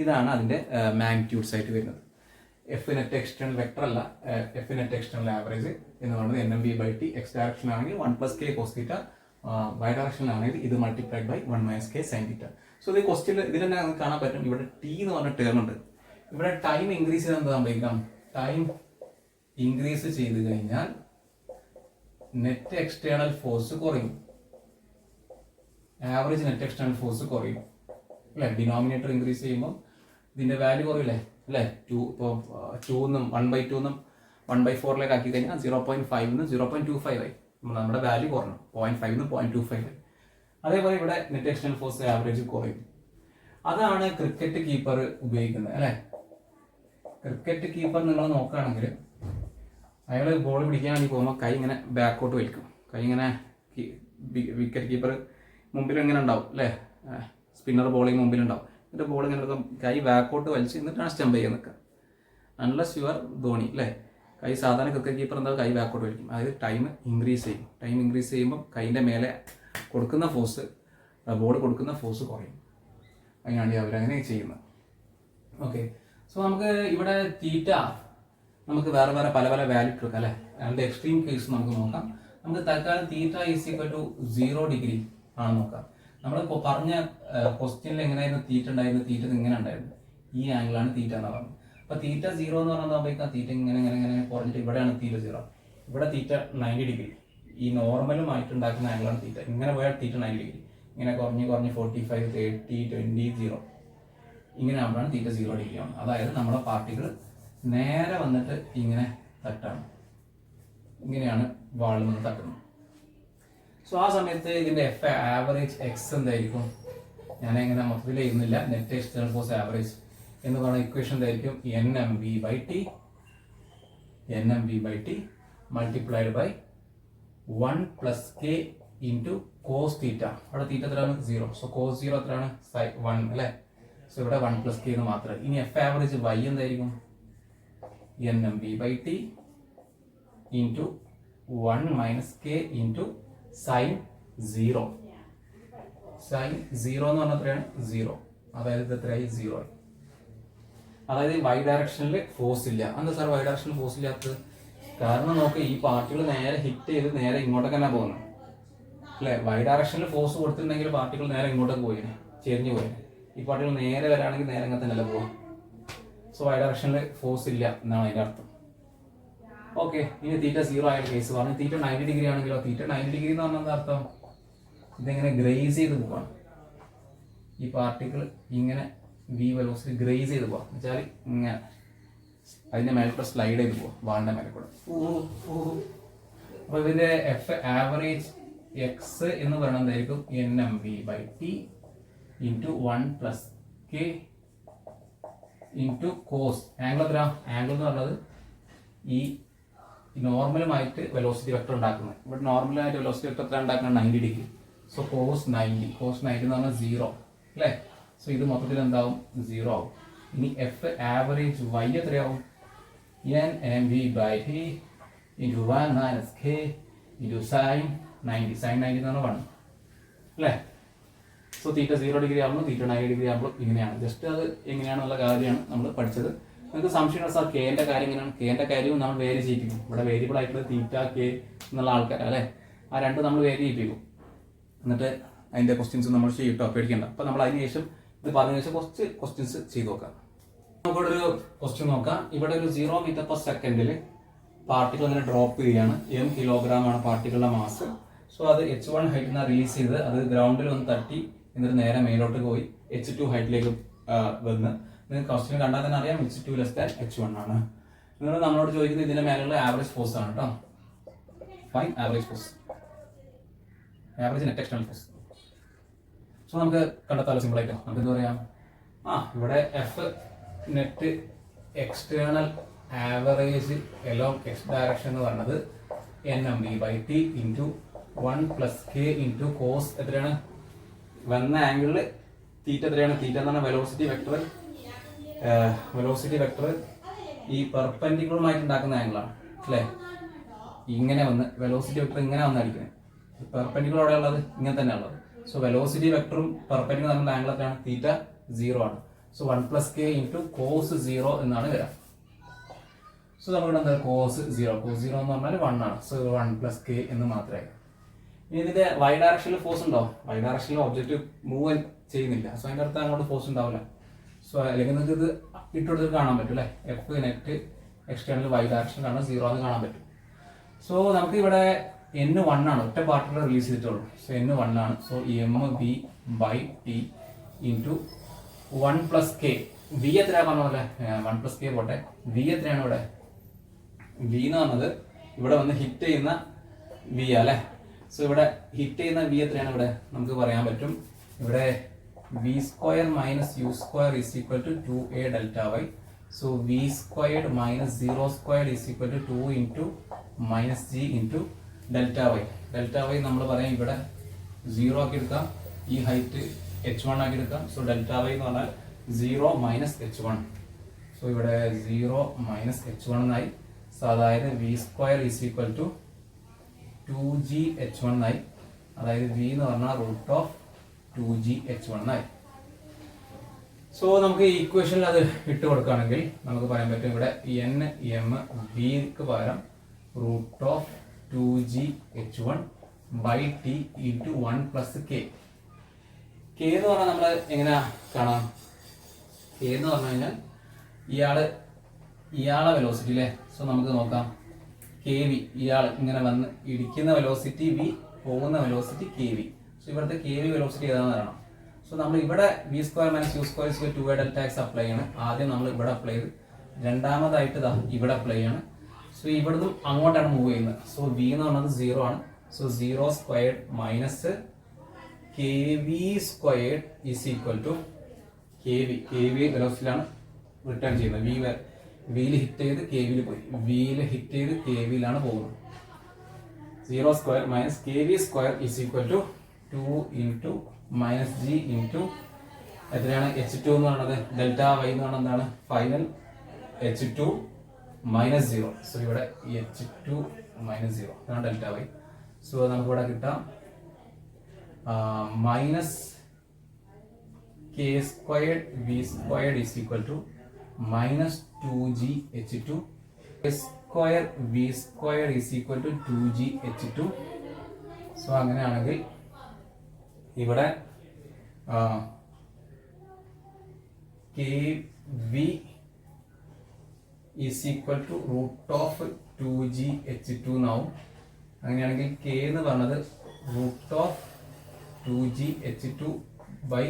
ഇതാണ് അതിന്റെ മാഗ്നിറ്റ്യൂഡ്സ് ആയിട്ട് വരുന്നത്. എഫ് നെറ്റ് എക്സ്റ്റേണൽ വെക്ടർ അല്ല, F net external average എന്ന് പറയുന്നത് N M V by T, X direction ആണെങ്കിൽ 1 plus K cos theta, Y ഡയറക്ഷനിലാണെങ്കിൽ ഇത് multiplied by 1 minus K sine theta. So ഇത് ക്വസ്റ്റ്യൻ ഇതിൽ തന്നെ നമുക്ക് കാണാൻ പറ്റും. ഇവിടെ ടി എന്ന് പറഞ്ഞ ടേം ഉണ്ട്. ഇവിടെ ടൈം ഇൻക്രീസ് ചെയ്താൽ എന്താ സംഭവിക്കാം, ടൈം ഇൻക്രീസ് ചെയ്ത് കഴിഞ്ഞാൽ നെറ്റ് എക്സ്റ്റേണൽ ഫോഴ്സ് കുറയും, ആവറേജ് നെറ്റ് എക്സ്റ്റേണൽ ഫോഴ്സ് കുറയും അല്ലെ. ഡിനോമിനേറ്റർ ഇൻക്രീസ് ചെയ്യുമ്പോൾ ഇതിന്റെ വാല്യൂ കുറയില്ലേ അല്ലെ. 2 1/2 1/4 ആക്കി കഴിഞ്ഞാൽ 0.5 0.25 ആയി, നമ്മുടെ വാല്യൂ കുറഞ്ഞു, 0.5 0.25 ആയി. അതേപോലെ ഇവിടെ നെറ്റ് എക്സ്റ്റേണൽ ഫോഴ്സ് ആവറേജ് കുറയും. അതാണ് ക്രിക്കറ്റ് കീപ്പർ ഉപയോഗിക്കുന്നത് അല്ലെ. ക്രിക്കറ്റ് കീപ്പർ നിങ്ങൾ നോക്കുകയാണെങ്കിൽ അയാൾ ബോൾ പിടിക്കാൻ വേണ്ടി പോകുമ്പോൾ കൈ ഇങ്ങനെ ബാക്കോട്ട് വലിക്കും, കൈ ഇങ്ങനെ വിക്കറ്റ് കീപ്പർ മുമ്പിൽ ഇങ്ങനെ ഉണ്ടാവും അല്ലേ, സ്പിന്നർ ബോളിങ് മുമ്പിലുണ്ടാവും. എന്നിട്ട് ബോൾ ഇങ്ങനെ കൈ ബാക്കോട്ട് വലിച്ച് എന്നിട്ടാണ് സ്റ്റംപ് ചെയ്യാൻ നിൽക്കുക. അൺലെസ് യുവർ ധോണി അല്ലേ, കൈ സാധാരണ ക്രിക്കറ്റ് കീപ്പർ എന്താ കൈ ബാക്കോട്ട് വലിക്കും, അതായത് ടൈം ഇൻക്രീസ് ചെയ്യും. ടൈം ഇൻക്രീസ് ചെയ്യുമ്പോൾ കൈൻ്റെ മേലെ കൊടുക്കുന്ന ഫോഴ്സ്, ബോൾ കൊടുക്കുന്ന ഫോഴ്സ് കുറയും. അതിനാണ് അവരങ്ങനെ ചെയ്യുന്നത്. ഓക്കെ, സോ നമുക്ക് ഇവിടെ തീറ്റ നമുക്ക് വേറെ വേറെ പല പല വാല്യൂ എടുക്കാം അല്ലേ. അതിൻ്റെ എക്സ്ട്രീം കേസ് നമുക്ക് നോക്കാം. നമുക്ക് തൽക്കാലം theta is equal to 0 degree ആണ് നോക്കാം. നമ്മളിപ്പോൾ പറഞ്ഞ ക്വസ്റ്റ്യനിൽ എങ്ങനെയായിരുന്നു തീറ്റ ഉണ്ടായിരുന്നത്, തീറ്റ ഇങ്ങനെ ഉണ്ടായിരുന്നു, ഈ ആംഗിളാണ് തീറ്റ എന്ന് പറയുന്നത്. അപ്പോൾ തീറ്റ 0 എന്ന് പറയുമ്പോൾ തീറ്റ ഇങ്ങനെ ഇങ്ങനെ ഇങ്ങനെ കുറഞ്ഞിട്ട് ഇവിടെയാണ് തീറ്റ 0, ഇവിടെ തീറ്റ 90 ഡിഗ്രി. ഈ നോർമലുമായിട്ട് ഉണ്ടാക്കുന്ന ആംഗിളാണ് തീറ്റ. ഇങ്ങനെ പോയാൽ തീറ്റ 90 ഡിഗ്രി, ഇങ്ങനെ കുറഞ്ഞ് 45, 30, 20, 0 ഇങ്ങനെ ആകുമ്പോഴാണ് തീറ്റ 0 ഡിഗ്രി ആണ്. അതായത് നമ്മുടെ പാർട്ടികൾ നേരെ വന്നിട്ട് ഇങ്ങനെ തട്ടാണ്, ഇങ്ങനെയാണ് വാളിൽ നിന്ന് തട്ടുന്നത്. സോ ആ സമയത്ത് ഇതിൻ്റെ എഫ് ആവറേജ് എക്സ് എന്തായിരിക്കും, ഞാൻ എങ്ങനെ മൊത്തത്തിൽ ചെയ്യുന്നില്ല, നെറ്റ് എക്സ്റ്റേണൽ ഫോഴ്സ് ആവറേജ് എന്ന് പറയുന്ന ഇക്വേഷൻ എന്തായിരിക്കും, NMV/T multiplied by 1 + K into cos theta. അവിടെ തീറ്റ എത്രയാണ് 0, സോ കോസ് 0 എത്രയാണ് 1 അല്ലേ. സോ ഇവിടെ 1 + K എന്ന് മാത്രമേ. ഇനി എഫ് ആവറേജ് y എന്തായിരിക്കും, NMV/T into 1 - K into sine 0. Sine 0 എന്ന് പറഞ്ഞാൽ എത്രയാണ് 0, അതായത് ഇത് എത്രയായി 0 ആയി. അതായത് y ഡയറക്ഷനിൽ ഫോഴ്സ് ഇല്ല. എന്താ സാർ y ഡയറക്ഷനിൽ ഫോഴ്സ് ഇല്ലാത്തത്? കാരണം നോക്ക്, ഈ പാർട്ടികൾ നേരെ ഹിറ്റ് ചെയ്ത് നേരെ ഇങ്ങോട്ടൊക്കെ തന്നെ പോകുന്നത് അല്ലേ. y ഡയറക്ഷനിൽ ഫോഴ്സ് കൊടുത്തിട്ടുണ്ടെങ്കിൽ പാർട്ടികൾ നേരെ ഇങ്ങോട്ടൊക്കെ പോയിന്, ചെരിഞ്ഞു പോയിന്. ഈ പാർട്ടികൾ നേരെ വരാണെങ്കിൽ നേരെ ഇങ്ങനെ തന്നെ പോകും. സോ y ഡയറക്ഷനിൽ ഫോഴ്സ് ഇല്ല എന്നാണ് അതിൻ്റെ അർത്ഥം. ഓക്കെ, ഇനി തീറ്റ 0 ആയ കേസ് പറഞ്ഞു. തീറ്റ 90 ഡിഗ്രി ആണെങ്കിലോ, തീറ്റ 90 ഡിഗ്രി എന്ന് പറഞ്ഞാൽ എന്താ അർത്ഥം, ഇതെങ്ങനെ ഗ്രേസ് ചെയ്ത് പോവാണ്. ഈ പാർട്ടിക്കിൾ ഇങ്ങനെ വി വെലോസിറ്റി ഗ്രേസ് ചെയ്ത് പോവാം എന്ന് വെച്ചാൽ ഇങ്ങനെ അതിൻ്റെ മേലെ കൂടെ സ്ലൈഡ് ചെയ്ത് പോവാം, വാളിൻ്റെ മേലെ കൂടെ. അപ്പോൾ ഇതിൻ്റെ എഫ് ആവറേജ് എക്സ് എന്ന് പറയുന്നത് എന്തായിരിക്കും, NMV/T into 1 + K into cos. Angle എത്ര, ആംഗിൾ എന്ന് പറഞ്ഞത് ഈ നോർമലുമായിട്ട് വെലോസിറ്റി വെക്ടർ ഉണ്ടാക്കുന്നത്. ഇവിടെ നോർമലായിട്ട് വെലോസിറ്റി വെക്ടർ എത്ര ഉണ്ടാക്കുന്നത് 90 ഡിഗ്രി. സോ കോസ് 90 എന്ന് പറഞ്ഞാൽ 0 അല്ലേ. സോ ഇത് മൊത്തത്തിൽ എന്താവും 0 ആവും. ഇനി എഫ് ആവറേജ് y എത്രയാവും, NMV/T into 1 - K into sine 90. Sine 90 എന്ന് പറഞ്ഞാൽ 1 അല്ലേ. സോ തീറ്റ 0 ഡിഗ്രി ആകുമ്പോൾ തീറ്റ 90 ഡിഗ്രി ആകുമ്പോൾ ഇങ്ങനെയാണ്. ജസ്റ്റ് അത് എങ്ങനെയാണെന്നുള്ള കാര്യമാണ് നമ്മൾ പഠിച്ചത്. നിങ്ങൾക്ക് സംശയമുള്ള സാർ കെൻ്റെ കാര്യം എങ്ങനെയാണ്, കെൻ്റെ കാര്യവും നമ്മൾ വേരി ചെയ്യിപ്പിക്കും. ഇവിടെ വേരിയബിൾ ആയിട്ടുള്ള തീറ്റ കെ എന്നുള്ള ആൾക്കാരാണ് അല്ലേ, ആ രണ്ട് നമ്മൾ വേരി ചെയ്യിപ്പിക്കും. എന്നിട്ട് അതിൻ്റെ ക്വസ്റ്റ്യൻസ് നമ്മൾ ചെയ്യട്ടോ, പേടിക്കേണ്ട. അപ്പോൾ നമ്മൾ അതിന് ശേഷം ഇത് പറഞ്ഞ ശേഷം കുറച്ച് ക്വസ്റ്റ്യൻസ് ചെയ്ത് നോക്കാം. നമുക്കിവിടെ ഒരു ക്വസ്റ്റ്യൻ നോക്കാം. ഇവിടെ ഒരു 0 m/s പാർട്ടികൾ ഇങ്ങനെ ഡ്രോപ്പ് ചെയ്യുകയാണ്. m കിലോഗ്രാമാണ് പാർട്ടികളുടെ മാസ്. സോ അത് H1 ഹൈറ്റിൽ നിന്ന് റിലീസ് ചെയ്ത് അത് ഗ്രൗണ്ടിൽ ഒന്ന് തട്ടി എന്നിട്ട് നേരെ മേലോട്ട് പോയി H2 ഹൈറ്റിലേക്ക് വന്ന്. നിങ്ങൾക്ക് ക്വസ്റ്റ്യൻ കണ്ടാൽ തന്നെ അറിയാം H2 > H1 ആണ്. നിങ്ങൾ നമ്മളോട് ചോദിക്കുന്നത് ഇതിന്റെ മേലുള്ള ആവറേജ് ഫോഴ്സ് ആണ് കേട്ടോ. Fine average force, average net external force. So നമുക്ക് കണ്ടെത്താലോ സിമ്പിൾ ആയിട്ടോ. നമുക്ക് എന്താ പറയാം, ഇവിടെ F net external average along X direction എന്ന് പറയുന്നത് NMV/T into 1 + K into cos എത്രയാണ്, വന്ന ആംഗിളിൽ തീറ്റ എത്രയാണ്, തീറ്റ എന്ന് പറഞ്ഞാൽ വെലോസിറ്റി വെക്ടർ. വെലോസിറ്റി വെക്ടർ ഈ പെർപെൻഡിക്കുലറുമായിട്ട് ഉണ്ടാക്കുന്ന ആംഗിളാണ് അല്ലേ. ഇങ്ങനെ വന്ന് വെലോസിറ്റി വെക്ടർ ഇങ്ങനെ വന്നടിക്കുന്നത്, പെർപെൻഡിക്കുലർ അവിടെ ഉള്ളത് ഇങ്ങനെ തന്നെ ഉള്ളത്. സോ വെലോസിറ്റി വെക്ടറും പെർപെൻഡിക്കുലർ തമ്മിലുള്ള ആംഗിൾ എത്രയാണ്, തീറ്റ 0 ആണ്. സോ 1 + K ഇൻറ്റു കോസ് 0 എന്നാണ് വരാം. സോ നമ്മുടെ എന്താ കോസ് 0 എന്ന് പറഞ്ഞാൽ 1 ആണ്. സോ 1 + K എന്ന് മാത്രമേ. ഇനി ഇതിന്റെ y ഡയറക്ഷനിൽ ഫോഴ്സ് ഉണ്ടോ, y ഡയറക്ഷനിൽ ഒബ്ജക്റ്റ് മൂവ് ചെയ്യുന്നില്ല. സോ അതിന്റെ അടുത്ത് അങ്ങോട്ട് ഫോഴ്സ് ഉണ്ടാവില്ല. സോ അല്ലെങ്കിൽ നിങ്ങൾക്ക് ഇത് ഇട്ടെടുത്ത് കാണാൻ പറ്റും അല്ലേ, എഫ് നെറ്റ് എക്സ്റ്റേണൽ y ഡയറക്ഷനിലാണ് 0 എന്ന് കാണാൻ പറ്റും. സോ നമുക്ക് ഇവിടെ N1 ആണ്, ഒറ്റ പാർട്ടികൾ റിലീസ് ചെയ്തിട്ടുള്ളൂ. സോ N1 ആണ്. So MV/T into 1 + K. V എത്രയാ പറഞ്ഞല്ലേ, 1 + K പോട്ടെ. V എത്രയാണ് ഇവിടെ, V എന്ന് പറഞ്ഞത് ഇവിടെ വന്ന് ഹിറ്റ് ചെയ്യുന്ന V അല്ലേ. സോ ഇവിടെ ഹിറ്റ് ചെയ്യുന്ന V എത്രയാണ് ഇവിടെ നമുക്ക് പറയാൻ പറ്റും. ഇവിടെ V² - U² = 2a Δy. So V² - 0² = 2 into -g into Δy. Δy നമ്മൾ പറയാം ഇവിടെ 0 ആക്കി എടുക്കാം, ഈ ഹൈറ്റ് H1 ആക്കി എടുക്കാം. സോ Δy എന്ന് പറഞ്ഞാൽ 0 - H1. സോ ഇവിടെ 0 - H1 എന്നായി. സോ അതായത് v² is equal to 2gh1 ആയി. അതായത് v എന്ന് പറഞ്ഞാൽ √2gh1 ആയി. സോ നമുക്ക് ഈ ഇക്വേഷനിൽ അത് ഇട്ട് കൊടുക്കുകയാണെങ്കിൽ നമുക്ക് പറയാൻ പറ്റും ഇവിടെ n m vക്ക് പകരം √2gh1 by t into 1 plus k. k എന്ന് പറഞ്ഞാൽ നമ്മൾ എങ്ങനെ കാണാം? k എന്ന് പറഞ്ഞു കഴിഞ്ഞാൽ ഇയാളെ വെലോസിറ്റി അല്ലേ. സോ നമുക്ക് നോക്കാം, കെ വി, ഇയാൾ ഇങ്ങനെ വന്ന് ഇടിക്കുന്ന വെലോസിറ്റി v, പോകുന്ന വെലോസിറ്റി കെ വി. സോ ഇവിടുത്തെ കെ വി വെലോസിറ്റി ഏതാണെന്ന് അറിയണം. സോ നമ്മൾ ഇവിടെ v² - u² 2a delta x apply ചെയ്യണം. ആദ്യം നമ്മൾ ഇവിടെ അപ്ലൈ ചെയ്ത് രണ്ടാമതായിട്ട് ഇവിടെ അപ്ലൈ ചെയ്യണം. സോ ഇവിടുന്ന് അങ്ങോട്ടാണ് മൂവ് ചെയ്യുന്നത്. സോ v എന്ന് പറഞ്ഞത് 0 ആണ്. So 0² minus kv² is equal to kv വെലോസിറ്റിയിലാണ് റിട്ടേൺ ചെയ്യുന്നത്. വിയിൽ ഹിറ്റ് ചെയ്ത് kvയിൽ പോയി, വിയിൽ ഹിറ്റ് ചെയ്ത് kvയിലാണ് പോകുന്നത്. 0² minus kv² is equal to 2 into minus g into എത്രയാണ് h2 എന്ന് പറയുന്നത്, ഡെൽറ്റ y എന്ന് പറയുന്നത് എന്താണ്, ഫൈനൽ h2 മൈനസ് 0. സോ ഇവിടെ h2 മൈനസ് 0 അതാണ് ഡെൽറ്റ y. സോ നമുക്കിവിടെ കിട്ടാം minus k² v² is equal to minus 2gh2, k² v² is equal to 2gh2. So അങ്ങനെയാണെങ്കിൽ ഇവിടെ kv is equal to √2gh2 എന്നാവും. അങ്ങനെയാണെങ്കിൽ k എന്ന് പറഞ്ഞത് √2gh2 ബൈ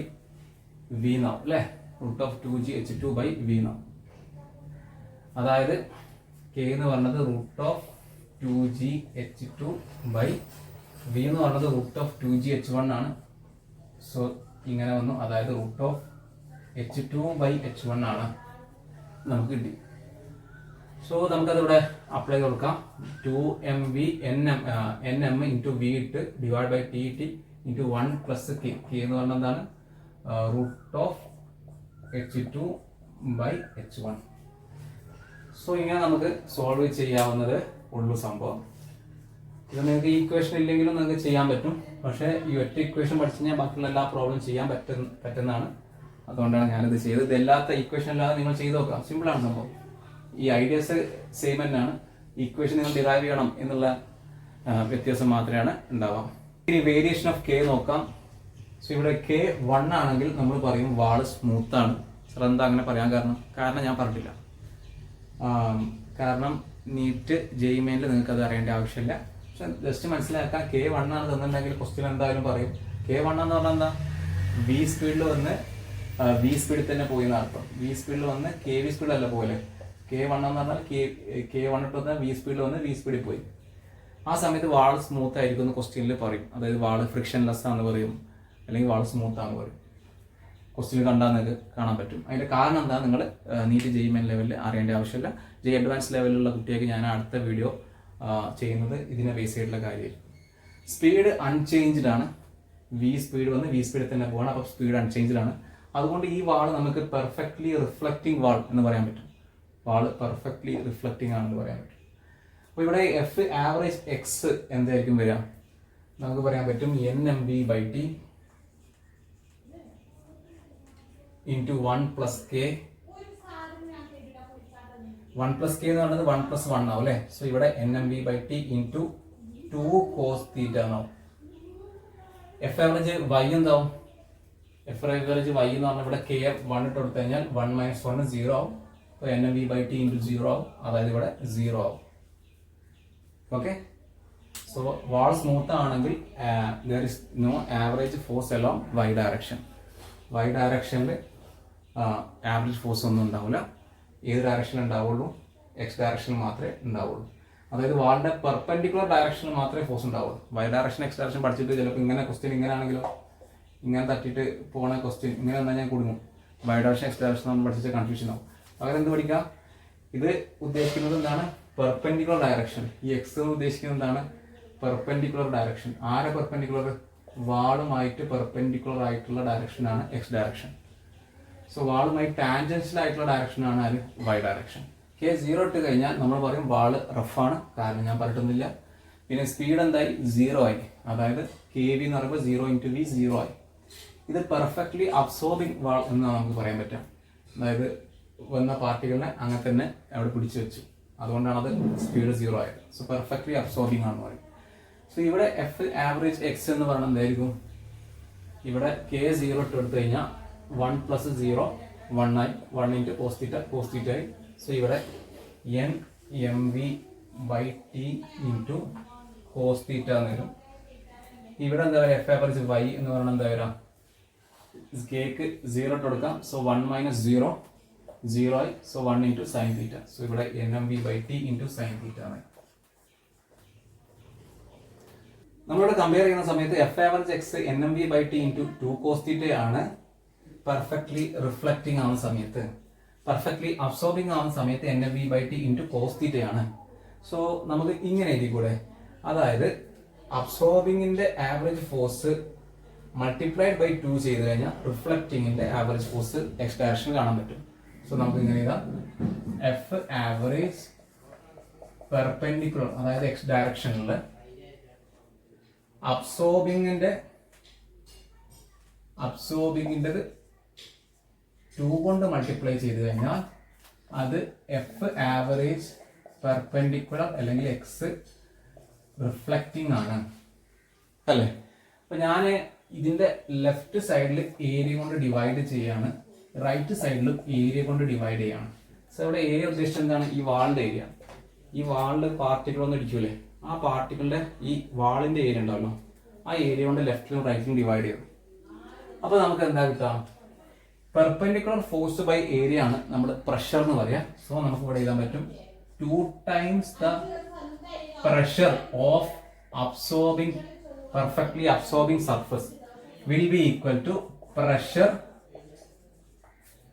v എന്നാവും അല്ലേ. √2gh2 ബൈ v എന്നാവും. അതായത് k എന്ന് പറഞ്ഞത് √2gh2 ബൈ v എന്ന് പറഞ്ഞത് √2gh1 ആണ്. സോ ഇങ്ങനെ വന്നു, അതായത് √h2/h1 ആണ് നമുക്ക് കിട്ടി. സോ നമുക്കതിവിടെ അപ്ലൈ കൊടുക്കാം. 2mv nm ഇൻറ്റു v ഇട്ട് divide by tt into 1 plus k. k എന്ന് പറഞ്ഞാൽ എന്താണ്, √h2/h1. സോ ഇങ്ങനെ നമുക്ക് സോൾവ് ചെയ്യാവുന്നത് ഉള്ളൂ സംഭവം. ഇത് നിങ്ങൾക്ക് ഈ ഇക്വേഷൻ ഇല്ലെങ്കിലും നിങ്ങൾക്ക് ചെയ്യാൻ പറ്റും. പക്ഷേ ഈ ഒറ്റ ഇക്വേഷൻ പഠിച്ചു കഴിഞ്ഞാൽ ബാക്കിയുള്ള എല്ലാ പ്രോബ്ലം ചെയ്യാൻ പറ്റുന്നതാണ്. അതുകൊണ്ടാണ് ഞാനിത് ചെയ്തത്. ഇതല്ലാത്ത ഇക്വേഷൻ അല്ലാതെ നിങ്ങൾ ചെയ്ത് നോക്കാം, സിമ്പിളാണ് സംഭവം. ഈ ഐഡിയസ് സെയിം തന്നെയാണ്, ഇക്വേഷൻ നിങ്ങൾ ഡിറൈവ് ചെയ്യണം എന്നുള്ള വ്യത്യാസം മാത്രമാണ് ഉണ്ടാവാം. ഇനി വേരിയേഷൻ ഓഫ് കെ നോക്കാം. സോ ഇവിടെ k 1 ആണെങ്കിൽ നമ്മൾ പറയും വാള് സ്മൂത്ത് ആണ്. സർ എന്താ അങ്ങനെ പറയാൻ കാരണം ഞാൻ പറഞ്ഞിട്ടില്ല. കാരണം നീറ്റ് ജെഇമെയിനിൽ നിങ്ങൾക്ക് അത് അറിയേണ്ട ആവശ്യമില്ല. പക്ഷെ ജസ്റ്റ് മനസ്സിലാക്കാൻ k 1 ആണ് തന്നിട്ടുണ്ടെങ്കിൽ ക്വസ്റ്റ്യൻ എന്തായാലും പറയും. k 1 എന്ന് പറഞ്ഞാൽ എന്താ, v സ്പീഡിൽ വന്ന് v സ്പീഡിൽ തന്നെ പോയി എന്നർത്ഥം. v സ്പീഡിൽ വന്ന് kv സ്പീഡിലല്ല പോലെ. k 1 എന്ന് പറഞ്ഞാൽ k 1 ഇട്ട് വന്നാൽ v സ്പീഡിൽ വന്ന് v സ്പീഡിൽ പോയി. ആ സമയത്ത് വാൾ സ്മൂത്ത് ആയിരിക്കും എന്ന് ക്വസ്റ്റ്യനിൽ പറയും. അതായത് വാൾ ഫ്രിക്ഷൻലെസ് ആണെന്ന് പറയും, അല്ലെങ്കിൽ വാൾ സ്മൂത്ത് ആണെന്ന് പറയും. ക്വസ്റ്റ്യൻ കണ്ടാൽ നിങ്ങൾക്ക് കാണാൻ പറ്റും. അതിൻ്റെ കാരണം എന്താ നിങ്ങൾ നീറ്റ് ജെഇമെയിൻ ലെവലിൽ അറിയേണ്ട ആവശ്യമില്ല. അഡ്വാൻസ് ലെവലിലുള്ള കുട്ടികൾക്ക് ഞാൻ അടുത്ത വീഡിയോ ചെയ്യുന്നത് ഇതിനെ ബേസ് ചെയ്തിട്ടുള്ള കാര്യമായിരിക്കും. സ്പീഡ് അൺചേഞ്ച്ഡ് ആണ്. വി സ്പീഡ് വന്ന് വി സ്പീഡിൽ തന്നെ പോകണം. അപ്പോൾ സ്പീഡ് അൺചേഞ്ച്ഡ് ആണ്. അതുകൊണ്ട് ഈ വാൾ നമുക്ക് പെർഫെക്റ്റ്ലി റിഫ്ലക്റ്റിംഗ് വാൾ എന്ന് പറയാൻ പറ്റും. വാൾ പെർഫെക്റ്റ്ലി റിഫ്ലക്റ്റിംഗ് ആണെന്ന് പറയാൻ പറ്റും. അപ്പോൾ ഇവിടെ എഫ് ആവറേജ് എക്സ് എന്തായിരിക്കും വരിക, നമുക്ക് പറയാൻ പറ്റും nmv/t into 1 plus K. 1 plus k എന്ന് പറയുന്നത് 1 പ്ലസ് 1 ആവും അല്ലേ. സോ ഇവിടെ nmv/t ഇൻറ്റു 2 cos θ എന്നാവും. എഫ് ആവറേജ് വൈ എന്താവും, എഫ് ആവറേജ് വൈ എന്ന് പറഞ്ഞാൽ ഇവിടെ കെ 1 ഇട്ട് കൊടുത്തു കഴിഞ്ഞാൽ 1 - 1 0 ആവും. അപ്പോൾ nmv/t ഇൻറ്റു 0 ആവും. അതായത് ഇവിടെ 0 ആവും. ഓക്കെ. സോ വാൾ സ്മൂത്ത് ആണെങ്കിൽ there is no average force along Y direction. Y ഡയറക്ഷനിൽ ആവറേജ് ഫോഴ്സ് ഒന്നും ഉണ്ടാവില്ല. ഏത് ഡയറക്ഷനിൽ ഉണ്ടാവുള്ളൂ, എക്സ് ഡയറക്ഷനിൽ മാത്രമേ ഉണ്ടാവുള്ളൂ. അതായത് വാളിന്റെ പെർപെൻഡിക്കുലർ ഡയറക്ഷനിൽ മാത്രമേ ഫോഴ്സ് ഉണ്ടാവുള്ളൂ. വൈ ഡയറക്ഷൻ എക്സ് ഡയറക്ഷൻ പഠിച്ചിട്ട് ചിലപ്പോൾ ഇങ്ങനെ ക്വസ്റ്റ്യൻ ഇങ്ങനെ ആണെങ്കിലോ, ഇങ്ങനെ തട്ടിയിട്ട് പോണ ക്വസ്റ്റ്യൻ ഇങ്ങനെ വന്നാൽ ഞാൻ കുടുങ്ങും. വൈ ഡയറക്ഷൻ എക്സ് ഡയറക്ഷൻ നമ്മൾ പഠിച്ച കൺഫ്യൂഷൻ ആവും. പകരം എന്ത് പഠിക്കാം, ഇത് ഉദ്ദേശിക്കുന്നത് എന്താണ്, പെർപെൻഡിക്കുലർ ഡയറക്ഷൻ. ഈ എക്സ് എന്ന് ഉദ്ദേശിക്കുന്നത് എന്താണ്, പെർപെൻഡിക്കുലർ ഡയറക്ഷൻ. ആരെ പെർപെൻഡിക്കുലർ, വാളുമായിട്ട് പെർപെൻഡിക്കുലർ ആയിട്ടുള്ള ഡയറക്ഷനാണ് എക്സ് ഡയറക്ഷൻ. സോ വാളുമായി ടാൻജൻഷ്യൽ ആയിട്ടുള്ള ഡയറക്ഷനാണ് അത് വൈ ഡയറക്ഷൻ. K0 ഇട്ട് കഴിഞ്ഞാൽ നമ്മൾ പറയും വാള് റഫാണ്, കാരണം ഞാൻ പറഞ്ഞിട്ടൊന്നുമില്ല. പിന്നെ സ്പീഡ് എന്തായി 0 ആയി, അതായത് KV എന്ന് പറയുമ്പോൾ 0 × V 0 ആയി. ഇത് പെർഫെക്റ്റ്ലി അബ്സോർബിങ് വാൾ എന്ന് നമുക്ക് പറയാൻ പറ്റും. അതായത് വന്ന പാർട്ടികളെ അങ്ങനെ തന്നെ അവിടെ പിടിച്ചു വെച്ചു, അതുകൊണ്ടാണ് അത് സ്പീഡ് 0 ആയത്. സോ പെർഫെക്റ്റ്ലി അബ്സോർബിങ് ആണെന്ന് പറയും. സോ ഇവിടെ F ആവറേജ് X എന്ന് പറയുന്നത് എന്തായിരിക്കും? ഇവിടെ K0 ഇട്ട് എടുത്തു കഴിഞ്ഞാൽ 1 + 0 1 ആയി, 1 × cos θ ആയി. സോ ഇവിടെ NMV/T × cos θ എന്ന് വരും. ഇവിടെ എന്താ പറയുക? F ആവറേജ് Y എന്ന് പറയുന്നത് എന്താ വരാം? Kക്ക് 0 ഇട്ട് കൊടുക്കാം. സോ 1 - 0 0 ആയി. So 1 × sin θ. സോ ഇവിടെ NMV/T × sin θ ആണ്. നമ്മളിവിടെ കമ്പയർ ചെയ്യുന്ന സമയത്ത് F average X NMV/T × 2 cos θ ആണ് പെർഫെക്റ്റ്ലി റിഫ്ലക്റ്റിംഗ് ആവുന്ന സമയത്ത്. പെർഫെക്റ്റ്ലി അബ്സോർബിംഗ് ആവുന്ന സമയത്ത് NMV/T × cos θ ആണ്. സോ നമുക്ക് ഇങ്ങനെ എഴുതിക്കൂടെ? അതായത് അബ്സോർബിങ്ങിന്റെ ആവറേജ് ഫോഴ്സ് മൾട്ടിപ്ലൈഡ് ബൈ 2 ചെയ്ത് കഴിഞ്ഞാൽ റിഫ്ലക്റ്റിംഗിന്റെ ആവറേജ് ഫോഴ്സ് X ഡയറക്ഷൻ കാണാൻ പറ്റും. സോ നമുക്ക് ഇങ്ങനെ എഴുതാം, F ആവറേജ് പെർപെൻഡിക്കുലർ, അതായത് X ഡയറക്ഷനിൽ അബ്സോർബിങ്ങിന്റെ 2 കൊണ്ട് മൾട്ടിപ്ലൈ ചെയ്ത് കഴിഞ്ഞാൽ അത് F ആവറേജ് പെർപെൻഡിക്കുലർ അല്ലെങ്കിൽ X റിഫ്ലക്റ്റിംഗ് ആണ്, അല്ലേ? അപ്പൊ ഞാൻ ഇതിന്റെ ലെഫ്റ്റ് സൈഡിൽ ഏരിയ കൊണ്ട് ഡിവൈഡ് ചെയ്യാണ്, റൈറ്റ് സൈഡിലും ഏരിയ കൊണ്ട് ഡിവൈഡ് ചെയ്യാണ്. സോ ഇവിടെ ഏരിയ ഉദ്ദേശിച്ചത് എന്താണ്? ഈ വാളിന്റെ ഏരിയ. ഈ വാളിൽ പാർട്ടിക്കിൾ ഒന്നും ഇടിക്കൂലേ, ആ പാർട്ടിക്കിളിന്റെ ഈ വാളിന്റെ ഏരിയ ഉണ്ടാവല്ലോ, ആ ഏരിയ കൊണ്ട് ലെഫ്റ്റിലും റൈറ്റിലും ഡിവൈഡ് ചെയ്യും. അപ്പൊ നമുക്ക് എന്താ കിട്ടാം? പെർപെൻഡിക്കുലർ ഫോഴ്സ് ബൈ ഏരിയ ആണ് നമ്മൾ പ്രഷർ എന്ന് പറയാം. സോ നമുക്ക് ഇവിടെ എഴുതാൻ പറ്റും 2 times the pressure of perfectly absorbing surface will be equal to pressure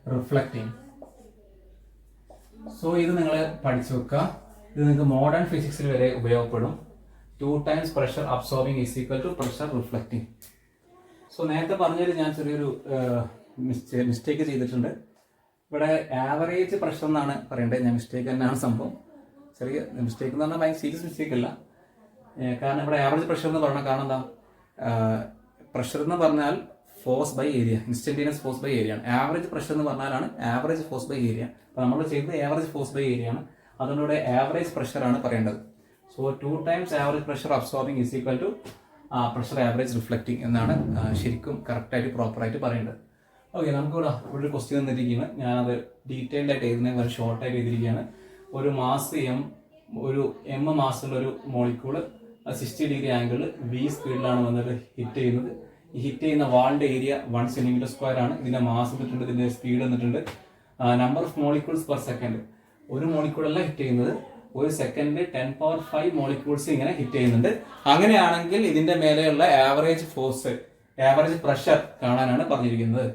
reflecting. So ഇത് നിങ്ങൾ പഠിച്ചു വെക്കുക, ഇത് നിങ്ങൾക്ക് മോഡേൺ ഫിസിക്സിൽ വരെ ഉപയോഗപ്പെടും. 2 times pressure absorbing is equal to pressure reflecting. So നേരത്തെ പറഞ്ഞതിൽ ഞാൻ ചെറിയൊരു മിസ്റ്റേക്ക് ചെയ്തിട്ടുണ്ട്. ഇവിടെ ആവറേജ് പ്രഷർ എന്നാണ് പറയേണ്ടത്, ഞാൻ മിസ്റ്റേക്ക് തന്നെയാണ് സംഭവം. ചെറിയ മിസ്റ്റേക്ക് എന്ന് പറഞ്ഞാൽ ഭയങ്കര സീരിയസ് മിസ്റ്റേക്ക് അല്ല. കാരണം ഇവിടെ ആവറേജ് പ്രഷർ എന്ന് പറഞ്ഞാൽ കാരണം എന്താ? പ്രഷർ എന്ന് പറഞ്ഞാൽ force by area, instantaneous force by area ആണ്. ആവറേജ് പ്രഷർ എന്ന് പറഞ്ഞാലാണ് ആവറേജ് ഫോഴ്സ് ബൈ ഏരിയ. അപ്പോൾ നമ്മൾ ചെയ്തത് ആവറേജ് ഫോഴ്സ് ബൈ ഏരിയ ആണ്, അതുകൊണ്ട് ഇവിടെ ആവറേജ് പ്രഷർ ആണ് പറയേണ്ടത്. So 2 times average pressure absorbing is equal to pressure average reflecting എന്നാണ് ശരിക്കും കറക്റ്റായിട്ട് പ്രോപ്പറായിട്ട് പറയേണ്ടത്. ഓക്കെ, നമുക്ക് ഇവിടെ ഒരു ക്വസ്റ്റ്യൻ തന്നിരിക്കുകയാണ്. ഞാനത് ഡീറ്റെയിൽഡ് ആയിട്ട് എഴുതുന്നത് വളരെ ഷോർട്ടായിട്ട് എഴുതിയിരിക്കുകയാണ്. ഒരു മാസ് ഒരു M മാസുള്ള ഒരു മോളിക്യൂള് 60 ഡിഗ്രി ആംഗിളിൽ V സ്പീഡിലാണ് വന്നിട്ട് ഹിറ്റ് ചെയ്യുന്നത്. ഈ ഹിറ്റ് ചെയ്യുന്ന വാളിന്റെ ഏരിയ 1 cm² ആണ്. ഇതിന്റെ മാസ് തന്നിട്ടുണ്ട്, ഇതിന്റെ സ്പീഡ് തന്നിട്ടുണ്ട്, number of molecules per second. ഒരു മോളിക്യൂളല്ല ഹിറ്റ് ചെയ്യുന്നത്, ഒരു സെക്കൻഡ് 10⁵ മോളിക്യൂൾസ് ഇങ്ങനെ ഹിറ്റ് ചെയ്യുന്നുണ്ട്. അങ്ങനെയാണെങ്കിൽ ഇതിന്റെ മേലെയുള്ള ആവറേജ് ഫോഴ്സ്, ആവറേജ് പ്രഷർ കാണാനാണ് പറഞ്ഞിരിക്കുന്നത്.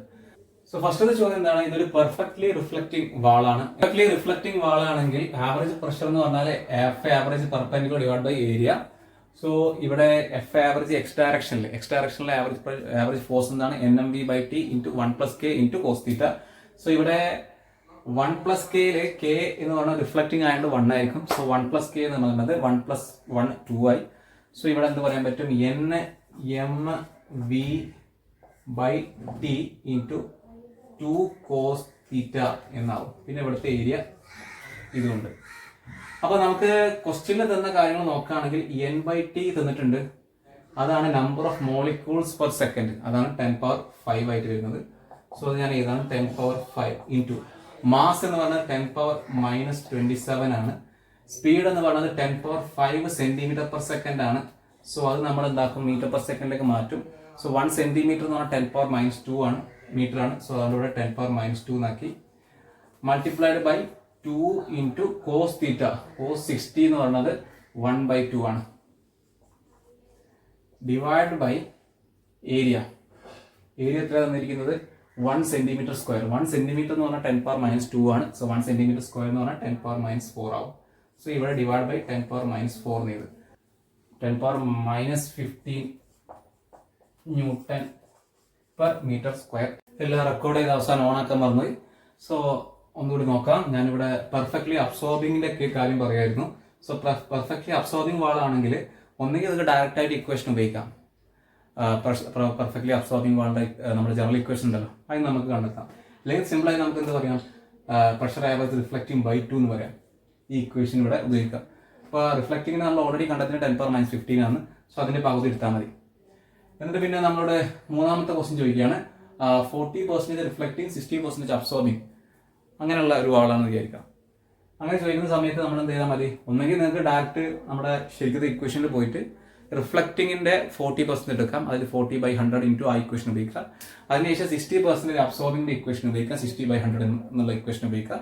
സോ ഫസ്റ്റ് ചോദ്യം എന്താണ്? ഇതൊരു പെർഫെക്റ്റ്ലി റിഫ്ലക്റ്റിംഗ് വാളാണ്. പെർഫെക്റ്റ്ലി റിഫ്ലക്റ്റിംഗ് വാളാണെങ്കിൽ ആവറേജ് പ്രഷർ എന്ന് പറഞ്ഞാൽ F average perpendicular divide by area. So ഇവിടെ F ആവറേജ് X ഡയറക്ഷനിലെ ആവറേജ് ഫോഴ്സ് എന്താണ്? NMV/T × 1 + K × cos θ. സോ ഇവിടെ 1 + K K എന്ന് പറഞ്ഞാൽ റിഫ്ലക്റ്റിംഗ് ആയതുകൊണ്ട് 1 ആയിരിക്കും. സോ 1 + K എന്ന് പറയുന്നത് 1 + 1 2 ആയി. സോ ഇവിടെ എന്ത് പറയാൻ പറ്റും? NMV/T × 2 cos θ എന്നാവും. പിന്നെ ഇവിടുത്തെ ഏരിയ ഇതുണ്ട്. അപ്പൊ നമുക്ക് ക്വസ്റ്റ്യനിൽ തന്ന കാര്യങ്ങൾ നോക്കുകയാണെങ്കിൽ N/T തന്നിട്ടുണ്ട്, അതാണ് number of molecules per second, അതാണ് 10⁵ ആയിട്ട് വരുന്നത്. സോ അത് ഞാൻ ഏതാണ് 10⁵ ഇൻറ്റു മാസ് എന്ന് പറഞ്ഞാൽ 10⁻⁻27 ആണ്. സ്പീഡ് എന്ന് പറയുന്നത് 10⁵ cm/s ആണ്. സോ അത് നമ്മൾ എന്താക്കും? മീറ്റർ/സെക്കൻഡിലേക്ക് മാറ്റും. സോ 1 സെന്റിമീറ്റർ എന്ന് പറഞ്ഞാൽ 10⁻⁻2 ആണ്, മീറ്റർ ആണ്. സോ അതുകൊണ്ട് 10⁻⁻2 എന്നാക്കി. Multiplied by 2 × cos θ. cos 60 എന്ന് പറയുന്നത് 1/2 ആണ്. Divide by area. ഏരിയ എത്ര തന്നിരിക്കുന്നത്? 1 cm². 1 സെന്റിമീറ്റർ എന്ന് പറഞ്ഞാൽ 10⁻⁻2 ആണ്. സോ 1 cm² എന്ന് പറഞ്ഞാൽ 10⁻⁻4 ആവും. സോ ഇവിടെ ഡിവൈഡ് ബൈ 10⁻⁻4 എന്ന് ചെയ്ത് 10⁻⁻15 N/m². എല്ലാം റെക്കോർഡ് ചെയ്ത് അവസാനം ഓൺ ആക്കാൻ മറന്നുപോയി. സോ ഒന്നുകൂടി നോക്കാം. ഞാനിവിടെ പെർഫെക്റ്റ്ലി അബ്സോർബിങ്ങിന്റെ ഒക്കെ കാര്യം പറയായിരുന്നു. സോ പെർഫെക്റ്റ്ലി അബ്സോർബിംഗ് വാൾ ആണെങ്കിൽ ഒന്നെങ്കിൽ നിങ്ങൾക്ക് ഡയറക്റ്റ് ആയിട്ട് ഇക്വേഷൻ ഉപയോഗിക്കാം. പെർഫെക്റ്റ്ലി അബ്സോർബിംഗ് വാളിന്റെ നമ്മുടെ ജനറൽ ഇക്വേഷൻ ഉണ്ടല്ലോ, അത് നമുക്ക് കണ്ടെത്താം. അല്ലെങ്കിൽ സിമ്പിളായി നമുക്ക് എന്ത് പറയാം, പ്രഷർ ആവറേജ് റിഫ്ലക്റ്റിംഗ് ബൈ 2 എന്ന് പറയാം. ഈ ഇക്വേഷൻ ഇവിടെ ഉപയോഗിക്കാം. അപ്പോൾ റിഫ്ലക്റ്റിംഗിന് നമ്മൾ ഓൾറെഡി കണ്ടെത്തുന്നത് 10⁻⁻15 ആണ്. സോ അതിന്റെ പകുതി എടുത്താൽ മതി. എന്നിട്ട് പിന്നെ നമ്മുടെ മൂന്നാമത്തെ ക്വസ്റ്റ്യൻ ചോദിക്കുകയാണ് 40% റിഫ്ലക്റ്റിംഗ് 60% അബ്സോർബിംഗ്, അങ്ങനെയുള്ള ഒരു വാളാണെന്ന് വിചാരിക്കാം. അങ്ങനെ ചോദിക്കുന്ന സമയത്ത് നമ്മൾ എന്ത് ചെയ്താൽ മതി, ഒന്നെങ്കിൽ നിങ്ങൾക്ക് ഡയറക്റ്റ് നമ്മുടെ ശരിക്കും ഇക്വേഷനിൽ പോയിട്ട് റിഫ്ലക്റ്റിംഗിന്റെ 40% എടുക്കാം, അതിൽ 40/100 ഇൻറ്റു ആ ഇക്വേഷൻ ഉപയോഗിക്കാം. അതിനുശേഷം 60% അബ്സോർബിംഗിന്റെ ഇക്വേഷൻ ഉപയോഗിക്കാം, 60/100 എന്നുള്ള ഇക്വേഷൻ ഉപയോഗിക്കാം.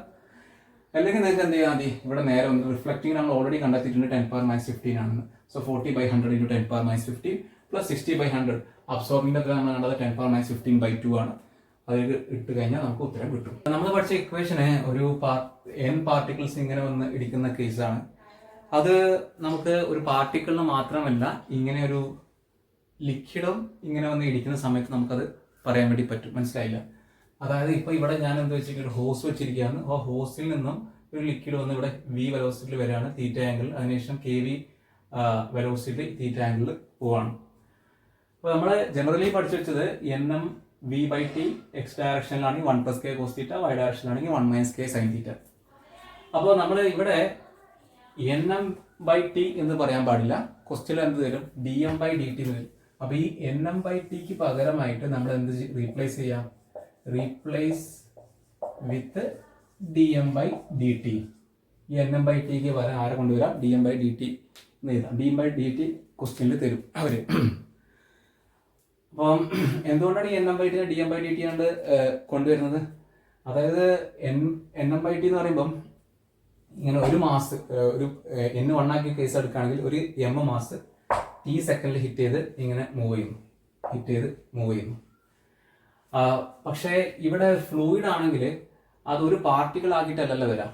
അല്ലെങ്കിൽ നിങ്ങൾക്ക് എന്ത് ചെയ്യാൻ മതി, ഇവിടെ നേരെ ഒന്ന് റിഫ്ലക്റ്റിംഗ് നമ്മൾ ഓൾറെഡി കണ്ടെത്തിയിട്ടുണ്ട് 10⁻⁻15 ആണെന്ന്. സോ 40/100 ഇൻറ്റു 10⁻⁻15 പ്ലസ് 60/100 അബ്സോർബിംഗിന്റെ നമ്മൾ കണ്ടത് 10⁻⁻15/2 ആണ്. അതിൽ ഇട്ട് കഴിഞ്ഞാൽ നമുക്ക് ഉത്തരം കിട്ടും. നമ്മൾ പഠിച്ച ഇക്വേഷന് ഒരു n പാർട്ടിക്കിൾസ് ഇങ്ങനെ വന്ന് ഇടിക്കുന്ന കേസാണ്. അത് നമുക്ക് ഒരു പാർട്ടിക്കിളിന് മാത്രമല്ല, ഇങ്ങനെ ഒരു ലിക്വിഡും ഇങ്ങനെ വന്ന് ഇടിക്കുന്ന സമയത്ത് നമുക്കത് പറയാൻ വേണ്ടി പറ്റും. മനസ്സിലായില്ല? അതായത് ഇപ്പൊ ഇവിടെ ഞാൻ എന്താ വെച്ചാൽ ഒരു ഹോസ് വെച്ചിരിക്കുകയാണ്. ആ ഹോസിൽ നിന്നും ഒരു ലിക്വിഡ് വന്ന് ഇവിടെ v വെലോസിറ്റിയിൽ വരികയാണ്, തീറ്റ ആംഗിൾ. അതിനുശേഷം kv വെലോസിറ്റി തീറ്റ ആംഗിളിൽ പോവാണ്. അപ്പൊ നമ്മൾ ജനറലി പഠിച്ചു വെച്ചത് nmv/t x ഡയറക്ഷനിലാണെങ്കിൽ 1 + k cos θ, y ഡയറക്ഷനിലാണെങ്കിൽ 1 - k sin θ. അപ്പോൾ നമ്മൾ ഇവിടെ nm/t എന്ന് പറയാൻ പാടില്ല. ക്വസ്റ്റ്യൻ എന്ത് തരും, dm/dt വരും. അപ്പൊ ഈ nm/tക്ക് പകരമായിട്ട് നമ്മൾ എന്ത് റീപ്ലേസ് ചെയ്യാം, റീപ്ലേസ് വിത്ത് dm/dt. ഈ nm/tക്ക് പകരം ആരെ കൊണ്ടുവരാം, dm/dt എന്ന് എഴുതാം. dm/dt ക്വസ്റ്റ്യനിൽ തരും അവര്. അപ്പം എന്തുകൊണ്ടാണ് ഈ nm/t dm/dt കൊണ്ട് കൊണ്ടുവരുന്നത്? അതായത് nm/t എന്ന് പറയുമ്പം ഇങ്ങനെ ഒരു മാസ്, ഒരു n 1 ആക്കിയ കേസ് എടുക്കുകയാണെങ്കിൽ ഒരു m മാസ് t സെക്കൻഡിൽ ഹിറ്റ് ചെയ്ത് ഇങ്ങനെ മൂവ് ചെയ്യുന്നു. പക്ഷേ ഇവിടെ ഫ്ലൂയിഡ് ആണെങ്കിൽ അതൊരു പാർട്ടിക്കിൾ ആക്കിയിട്ടല്ലല്ലോ വരാം.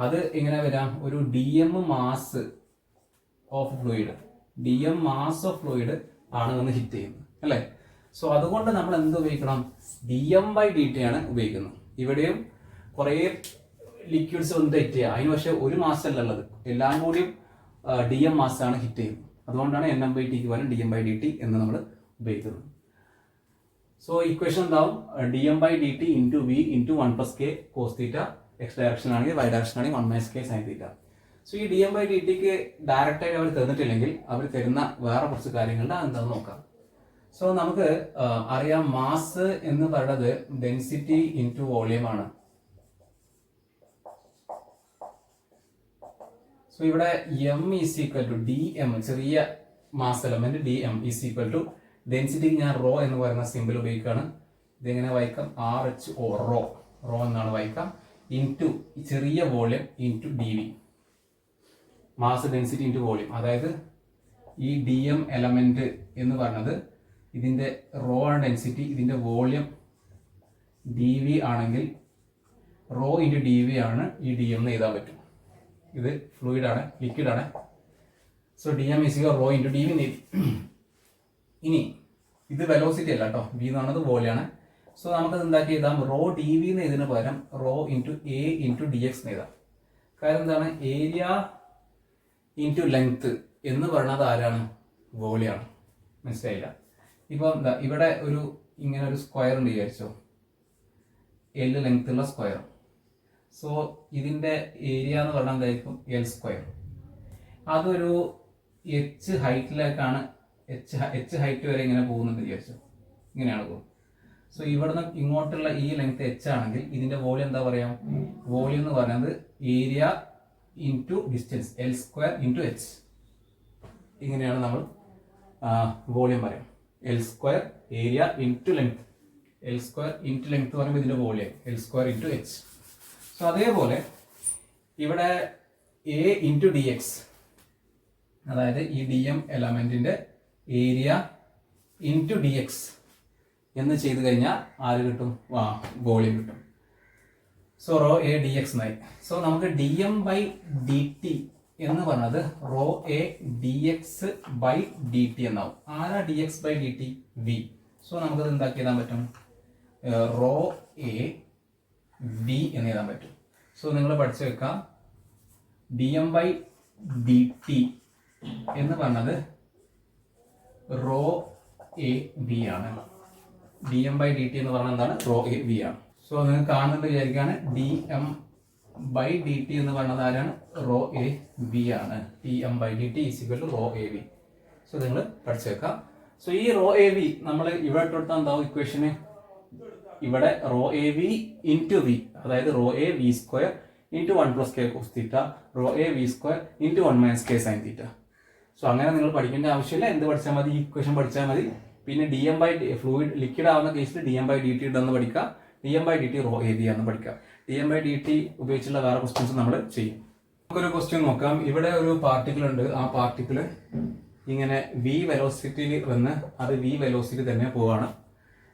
അത് എങ്ങനെ വരാം, ഒരു dm മാസ് ഓഫ് ഫ്ലൂയിഡ് ആണ് വന്ന് ഹിറ്റ് ചെയ്യുന്നത് അല്ലേ. സോ അതുകൊണ്ട് നമ്മൾ എന്ത് ഉപയോഗിക്കണം, dm/dt ആണ് ഉപയോഗിക്കുന്നത്. ഇവിടെയും കുറേ ലിക്വിഡ്സ് വന്ന് ഹിറ്റ് ചെയ്യുക, അതിന് പക്ഷേ ഒരു മാസ് അല്ല ഉള്ളത്, എല്ലാം കൂടിയും dm മാസാണ് ഹിറ്റ് ചെയ്യുന്നത്. അതുകൊണ്ടാണ് nm/tക്ക് പകരം dm/dt എന്ന് നമ്മൾ ഉപയോഗിക്കുന്നത്. സോ ഇക്വേഷൻ എന്താവും, dm/dt into v into 1 + k cos θ, x direction ആണെങ്കിൽ y ഡയറക്ഷൻ ആണെങ്കിൽ 1 - k sin θ. സോ ഈ dm/dtക്ക് ഡയറക്റ്റ് ആയിട്ട് അവർ തന്നിട്ടില്ലെങ്കിൽ അവർ തരുന്ന വേറെ കുറച്ച് കാര്യങ്ങളുടെ എന്താണെന്ന് നോക്കാം. സോ നമുക്ക് അറിയാം, മാസ് എന്ന് പറയുന്നത് ഡെൻസിറ്റി ഇൻറ്റു വോളിയം ആണ്. സോ ഇവിടെ m = dm, ചെറിയ മാസ് എലമെന്റ് dm = ഡെൻസിറ്റിക്ക് ഞാൻ റോ എന്ന് പറയുന്ന സിമ്പിൾ ഉപയോഗിക്കുകയാണ്. ഇതെങ്ങനെ വായിക്കാം, RHO, റോ എന്നാണ് വായിക്കാം, ഇൻറ്റു ചെറിയ volume into dv. Mass density into volume, അതായത് ഈ dm എലമെന്റ് എന്ന് പറയുന്നത് ഇതിന്റെ റോ ആണ് ഡെൻസിറ്റി, ഇതിന്റെ വോളിയം dv ആണെങ്കിൽ റോ ഇൻറ്റു dv ആണ് ഈ dm എന്ന് എഴുതാൻ പറ്റും. ഇത് ഫ്ലൂയിഡ് ആണ്, ലിക്വിഡ് ആണ്. So dm = rho into dv എന്ന് എഴുതി. ഇനി ഇത് വെലോസിറ്റി അല്ല കേട്ടോ, v എന്ന് പറയുന്നത് വോളിയാണ്. സോ നമുക്കത് എന്താക്കി എഴുതാം, റോ dv എന്ന് എഴുതുന്നതിന് പകരം rho into a into dx എന്ന് എഴുതാം. കാരണം എന്താണ്, ഏരിയ ഇൻറ്റു ലെങ്ത് എന്ന് പറയുന്നത് ആരാണ്, വോളിയാണ്. മനസ്സിലായില്ല? ഇപ്പൊ എന്താ, ഇവിടെ ഒരു ഇങ്ങനെ ഒരു സ്ക്വയർ ഉണ്ട് വിചാരിച്ചോ, L ലെങ്ത് ഉള്ള സ്ക്വയർ. സോ ഇതിന്റെ ഏരിയ എന്ന് പറഞ്ഞാൽ എന്തായിരിക്കും, L². അതൊരു h ഹൈറ്റിലേക്കാണ്, h ഹൈറ്റ് വരെ ഇങ്ങനെ പോകുന്നുണ്ട് വിചാരിച്ചോ, ഇങ്ങനെയാണ് പോകുന്നത്. സോ ഇവിടുന്ന് ഇങ്ങോട്ടുള്ള ഈ ലെങ്ത് h ആണെങ്കിൽ ഇതിന്റെ വോളിയം എന്താ പറയാം, വോളിയം എന്ന് പറയുന്നത് area into distance, L² into h. ഇങ്ങനെയാണ് നമ്മൾ വോളിയം പറയാം. L² area into length, L² into length പറയുമ്പോൾ ഇതിന്റെ volume L² into h. So അതേപോലെ ഇവിടെ a ഇൻറ്റു dx, അതായത് ഈ dm എലമെന്റിന്റെ ഏരിയ ഇൻറ്റു dx എന്ന് ചെയ്ത് കഴിഞ്ഞാൽ ആര് കിട്ടും, വോളിയം കിട്ടും. സോ റോ a dx എന്നായി. സോ നമുക്ക് dm/dt എന്ന് പറഞ്ഞത് റോ a dx/dt എന്നാവും. ആരാ dx/dt, v. സോ നമുക്കത് എന്താക്കി എഴുതാൻ പറ്റും, റോ a v എന്ന് എഴുതാൻ പറ്റും. സോ നിങ്ങൾ പഠിച്ചു വെക്കാം D M by D T എന്ന് പറഞ്ഞത് റോ എ വി ആണ്. D M by D T എന്ന് പറഞ്ഞാൽ എന്താണ്? റോ എ വി ആണ്. സോ നിങ്ങൾ കാണുന്നുണ്ട് വിചാരിക്കുകയാണ് D M by D T എന്ന് പറഞ്ഞത് ആരാണ്? റോ എ വി ആണ്. T M by D T is equal to rho A V. So നിങ്ങൾ പഠിച്ചു വെക്കാം. സോ ഈ റോ എ വി നമ്മൾ ഇവിടെ ഇട്ടെടുത്താൽ എന്താവും ഇക്വേഷന്? ഇവിടെ rho A V into V, അതായത് rho A V square into 1 plus K cos theta rho A V square into 1 minus K sine theta. So അങ്ങനെ നിങ്ങൾ പഠിക്കേണ്ട ആവശ്യമില്ല. എന്ത് പഠിച്ചാൽ മതി? ഈ ഇക്വേഷൻ പഠിച്ചാൽ മതി. പിന്നെ D M by fluid liquid ആവുന്ന കേസിൽ D M by D T ഇട്ടെന്ന് പഠിക്കുക, D M by D T rho A V ആണെന്ന് പഠിക്കുക. D M by D T ഉപയോഗിച്ചുള്ള വേറെ ക്വസ്റ്റ്യൻസ് നമ്മൾ ചെയ്യും. നമുക്കൊരു ക്വസ്റ്റ്യൻ നോക്കാം. ഇവിടെ ഒരു പാർട്ടിക്കിൾ ഉണ്ട്. ആ പാർട്ടിക്കിൾ ഇങ്ങനെ വി വെലോസിറ്റിയിൽ വന്ന് അത് വി വെലോസിറ്റി തന്നെ പോവാണ്.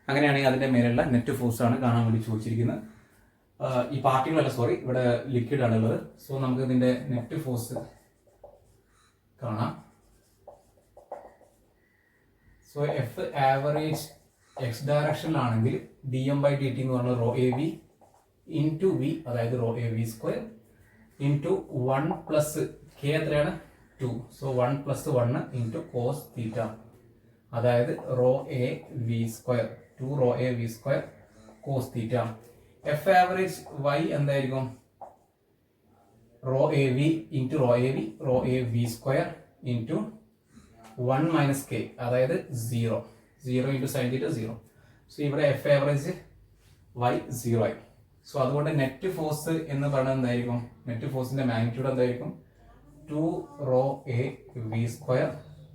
അങ്ങനെയാണെങ്കിൽ അതിന്റെ മേലുള്ള നെറ്റ് ഫോഴ്സ് ആണ് കാണാൻ വേണ്ടി ചോദിച്ചിരിക്കുന്നത്. ഈ പാർട്ടിക്കിൾ അല്ല, സോറി, ഇവിടെ ലിക്വിഡ് ആണുള്ളത്. സോ നമുക്ക് ഇതിന്റെ നെറ്റ് ഫോഴ്സ് കാണാം. സോ എഫ് ആവറേജ് എക്സ് ഡയറക്ഷനിലാണെങ്കിൽ D M by D T എന്ന് പറഞ്ഞാൽ rho A V into V, അതായത് rho A V square into 1 plus K എത്രയാണ്? 2. So 1 plus 1 into cos theta, അതായത് rho A V square 2 rho A V square cos theta. F average Y എന്തായിരിക്കും? Rho A V into rho A V, rho A V square into 1 minus K, അതായത് 0. 0 into sine തീറ്റ 0. So ഇവിടെ F average Y 0 ആയി. So അതുകൊണ്ട് net force എന്ന് പറയുന്നത് എന്തായിരിക്കും? Net ഫോഴ്സിന്റെ magnitude എന്തായിരിക്കും? 2 rho A V square